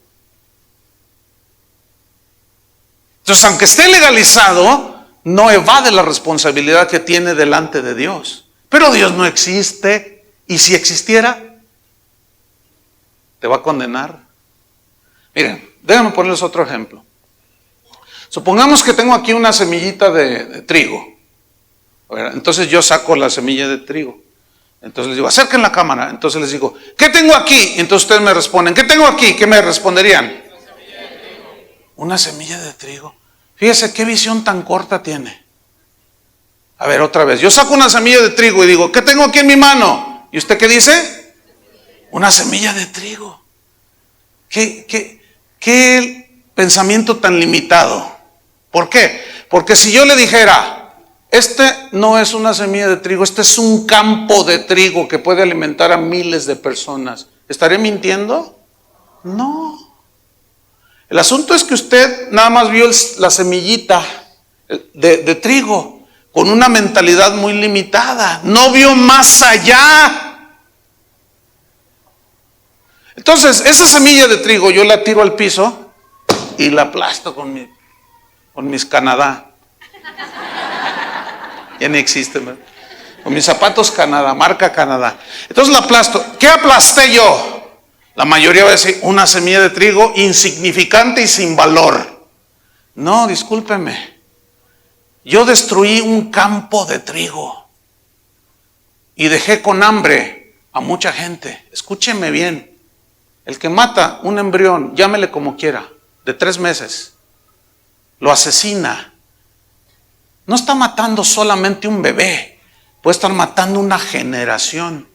Entonces, aunque esté legalizado, no evade la responsabilidad que tiene delante de Dios. Pero Dios no existe, y si existiera, te va a condenar. Miren, déjenme ponerles otro ejemplo. Supongamos que tengo aquí una semillita de trigo. Entonces yo saco la semilla de trigo. Entonces les digo, acerquen la cámara. Entonces les digo, ¿qué tengo aquí? Entonces ustedes me responden, ¿qué tengo aquí? ¿Qué me responderían? Una semilla de trigo. Fíjese qué visión tan corta tiene. A ver, otra vez. Yo saco una semilla de trigo y digo, ¿qué tengo aquí en mi mano? ¿Y usted qué dice? Una semilla de trigo. ¿Qué pensamiento tan limitado? ¿Por qué? Porque si yo le dijera, este no es una semilla de trigo, este es un campo de trigo que puede alimentar a miles de personas, ¿estaré mintiendo? No. El asunto es que usted nada más vio la semillita de trigo con una mentalidad muy limitada. No vio más allá. Entonces, esa semilla de trigo yo la tiro al piso y la aplasto con mis Canadá. Ya ni existe, ¿verdad? Con mis zapatos Canadá, marca Canadá. Entonces la aplasto. ¿Qué aplasté yo? La mayoría va a decir, una semilla de trigo insignificante y sin valor. No, discúlpeme. Yo destruí un campo de trigo y dejé con hambre a mucha gente. Escúcheme bien. El que mata un embrión, llámele como quiera, de 3 meses, lo asesina, no está matando solamente un bebé, puede estar matando una generación.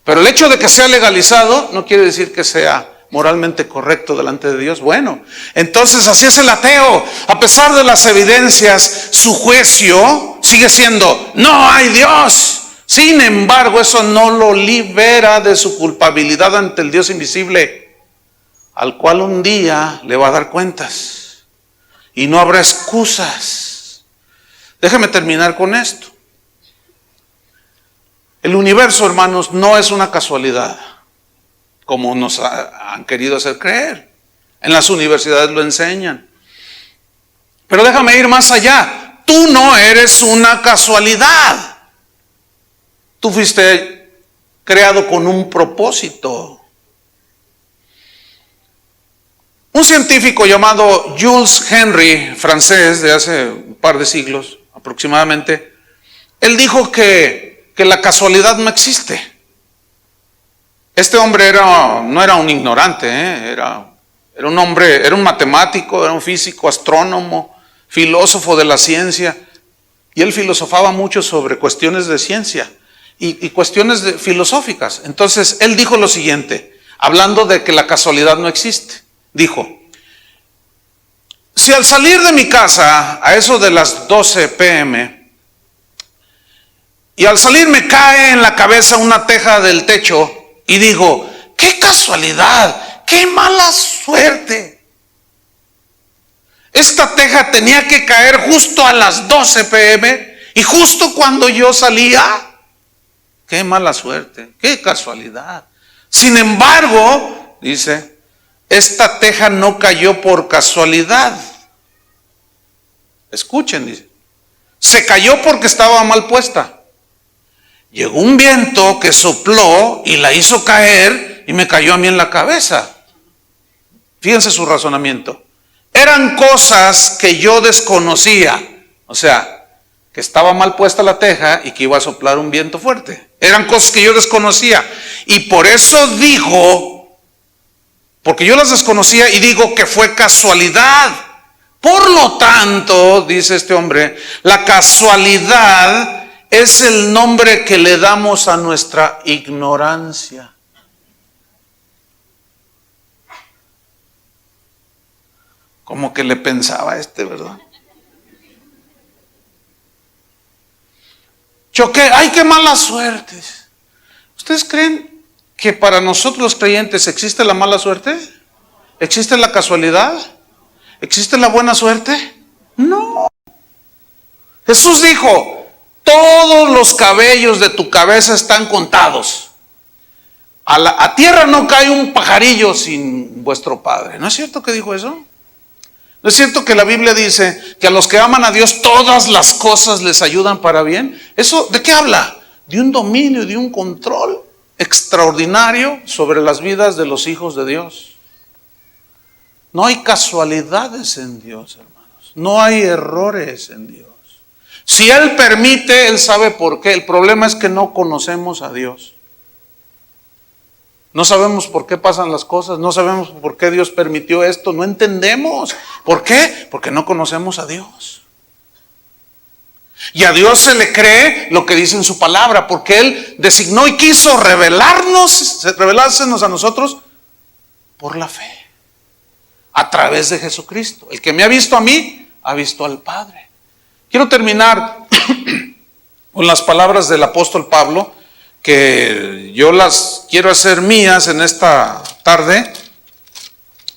Pero el hecho de que sea legalizado no quiere decir que sea moralmente correcto delante de Dios. Bueno, entonces así es el ateo. A pesar de las evidencias, su juicio sigue siendo: no hay Dios. Sin embargo, eso no lo libera de su culpabilidad ante el Dios invisible, al cual un día le va a dar cuentas y no habrá excusas. Déjame terminar con esto. El universo, hermanos, no es una casualidad, como nos han querido hacer creer. En las universidades lo enseñan. Pero déjame ir más allá. Tú no eres una casualidad. Tú fuiste creado con un propósito. Un científico llamado Jules Henry, francés, de hace un par de siglos aproximadamente, él dijo que la casualidad no existe. Este hombre no era un ignorante, era un hombre, era un matemático, era un físico, astrónomo, filósofo de la ciencia, y él filosofaba mucho sobre cuestiones de ciencia y cuestiones filosóficas. Entonces él dijo lo siguiente, hablando de que la casualidad no existe. Dijo: si al salir de mi casa a eso de las 12 p.m. y al salir me cae en la cabeza una teja del techo y digo: ¡qué casualidad! ¡Qué mala suerte! Esta teja tenía que caer justo a las 12 p.m. y justo cuando yo salía. ¡Qué mala suerte! ¡Qué casualidad! Sin embargo, dice, esta teja no cayó por casualidad. Escuchen, dice. Se cayó porque estaba mal puesta. Llegó un viento que sopló y la hizo caer y me cayó a mí en la cabeza. Fíjense su razonamiento. Eran cosas que yo desconocía. O sea, que estaba mal puesta la teja y que iba a soplar un viento fuerte. Eran cosas que yo desconocía. Y por eso digo, porque yo las desconocía y digo que fue casualidad. Por lo tanto, dice este hombre, la casualidad es el nombre que le damos a nuestra ignorancia. Como que le pensaba ¿verdad? Choqué, ¡ay, qué mala suerte! ¿Ustedes creen que para nosotros los creyentes existe la mala suerte? ¿Existe la casualidad? ¿Existe la buena suerte? No. Jesús dijo: todos los cabellos de tu cabeza están contados. A tierra no cae un pajarillo sin vuestro Padre. ¿No es cierto que dijo eso? ¿No es cierto que la Biblia dice que a los que aman a Dios todas las cosas les ayudan para bien? ¿Eso de qué habla? De un dominio, de un control extraordinario sobre las vidas de los hijos de Dios. No hay casualidades en Dios, hermanos. No hay errores en Dios. Si Él permite, Él sabe por qué. El problema es que no conocemos a Dios. No sabemos por qué pasan las cosas, no sabemos por qué Dios permitió esto, no entendemos. ¿Por qué? Porque no conocemos a Dios. Y a Dios se le cree lo que dice en su palabra, porque Él designó y quiso revelársenos a nosotros por la fe, a través de Jesucristo. El que me ha visto a mí, ha visto al Padre. Quiero terminar con las palabras del apóstol Pablo, que yo las quiero hacer mías en esta tarde,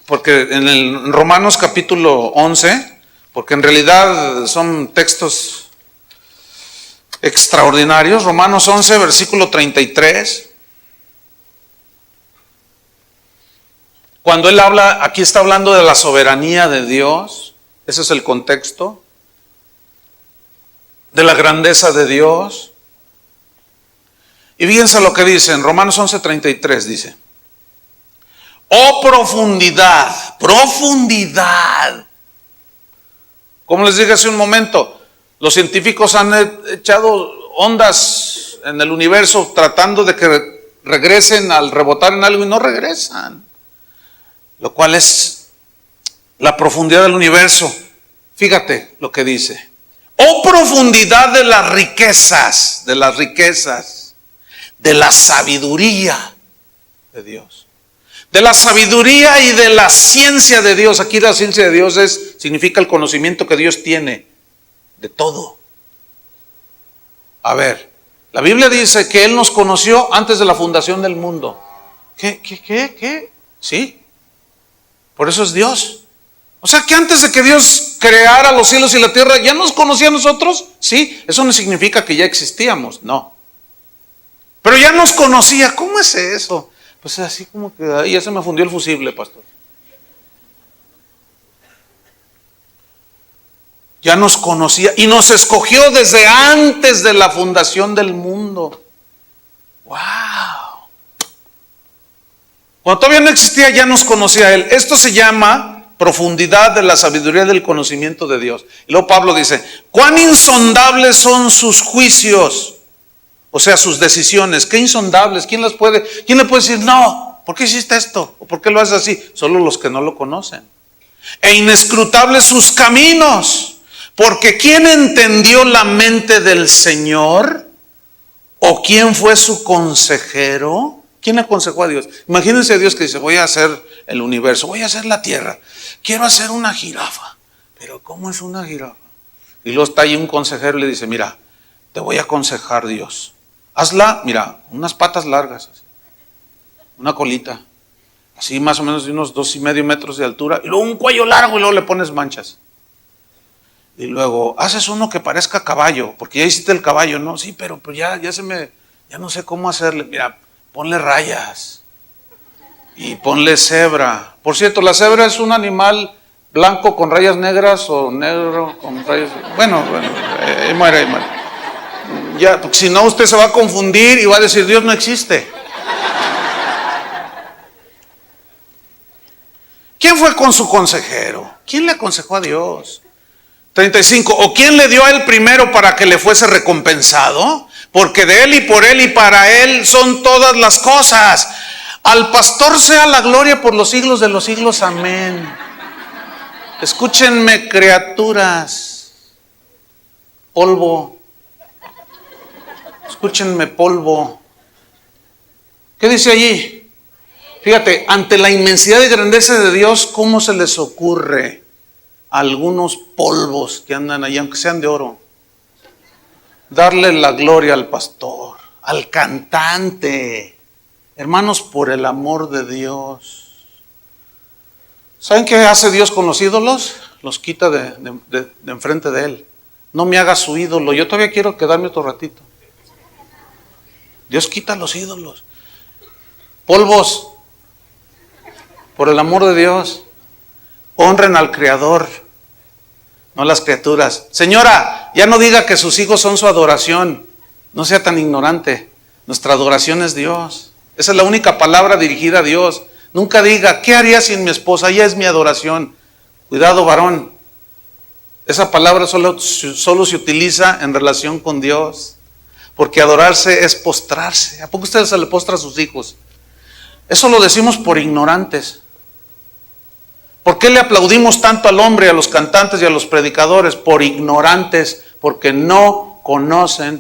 porque en Romanos capítulo 11, porque en realidad son textos extraordinarios. Romanos 11, versículo 33. Cuando él habla, aquí está hablando de la soberanía de Dios, ese es el contexto, de la grandeza de Dios. Y fíjense lo que dice en Romanos 11:33, dice: oh profundidad, profundidad. Como les dije hace un momento, los científicos han echado ondas en el universo tratando de que regresen al rebotar en algo y no regresan. Lo cual es la profundidad del universo. Fíjate lo que dice. Oh profundidad de las riquezas, de la sabiduría de Dios. De la sabiduría y de la ciencia de Dios. Aquí la ciencia de Dios significa el conocimiento que Dios tiene de todo. A ver, la Biblia dice que Él nos conoció antes de la fundación del mundo. ¿Qué? Sí. Por eso es Dios. O sea que antes de que Dios creara los cielos y la tierra, ¿ya nos conocía a nosotros? Sí. Eso no significa que ya existíamos, no. Pero ya nos conocía. ¿Cómo es eso? Pues así como que ahí ya se me fundió el fusible, pastor. Ya nos conocía y nos escogió desde antes de la fundación del mundo. ¡Wow! Cuando todavía no existía, ya nos conocía a Él. Esto se llama profundidad de la sabiduría del conocimiento de Dios. Y luego Pablo dice, cuán insondables son sus juicios. O sea, sus decisiones. Qué insondables. ¿Quién le puede decir, no, ¿por qué hiciste esto? ¿O por qué lo haces así? Solo los que no lo conocen. E inescrutables sus caminos. Porque ¿quién entendió la mente del Señor? ¿O quién fue su consejero? ¿Quién aconsejó a Dios? Imagínense a Dios que dice, voy a hacer el universo, voy a hacer la tierra. Quiero hacer una jirafa. Pero ¿cómo es una jirafa? Y luego está ahí un consejero y le dice, mira, te voy a aconsejar Dios. Hazla, mira, unas patas largas, así, una colita, así más o menos de unos 2.5 metros de altura, y luego un cuello largo y luego le pones manchas. Y luego haces uno que parezca caballo, porque ya hiciste el caballo, ¿no? Sí, pero ya no sé cómo hacerle. Mira, ponle rayas y ponle cebra. Por cierto, la cebra es un animal blanco con rayas negras o negro con rayas. Bueno, ahí muere. Ya, porque si no usted se va a confundir y va a decir Dios no existe. ¿Quién fue con su consejero? ¿Quién le aconsejó a Dios? 35. ¿O quién le dio a Él primero para que le fuese recompensado? Porque de Él y por Él y para Él son todas las cosas. Al pastor sea la gloria por los siglos de los siglos. Amén. Escúchenme, criaturas. Polvo. Escúchenme, polvo. ¿Qué dice allí? Fíjate, ante la inmensidad y grandeza de Dios, ¿cómo se les ocurre a algunos polvos que andan ahí, aunque sean de oro, darle la gloria al pastor, al cantante? Hermanos, por el amor de Dios. ¿Saben qué hace Dios con los ídolos? Los quita de enfrente de Él. No me hagas su ídolo, yo todavía quiero quedarme otro ratito. Dios quita los ídolos. Polvos, por el amor de Dios, honren al Creador, no las criaturas. Señora, ya no diga que sus hijos son su adoración. No sea tan ignorante. Nuestra adoración es Dios. Esa es la única palabra dirigida a Dios. Nunca diga, ¿qué haría sin mi esposa? Ella es mi adoración. Cuidado, varón. Esa palabra solo se utiliza en relación con Dios. Porque adorarse es postrarse. ¿A poco usted se le postra a sus hijos? Eso lo decimos por ignorantes. ¿Por qué le aplaudimos tanto al hombre, a los cantantes y a los predicadores? Por ignorantes, porque no conocen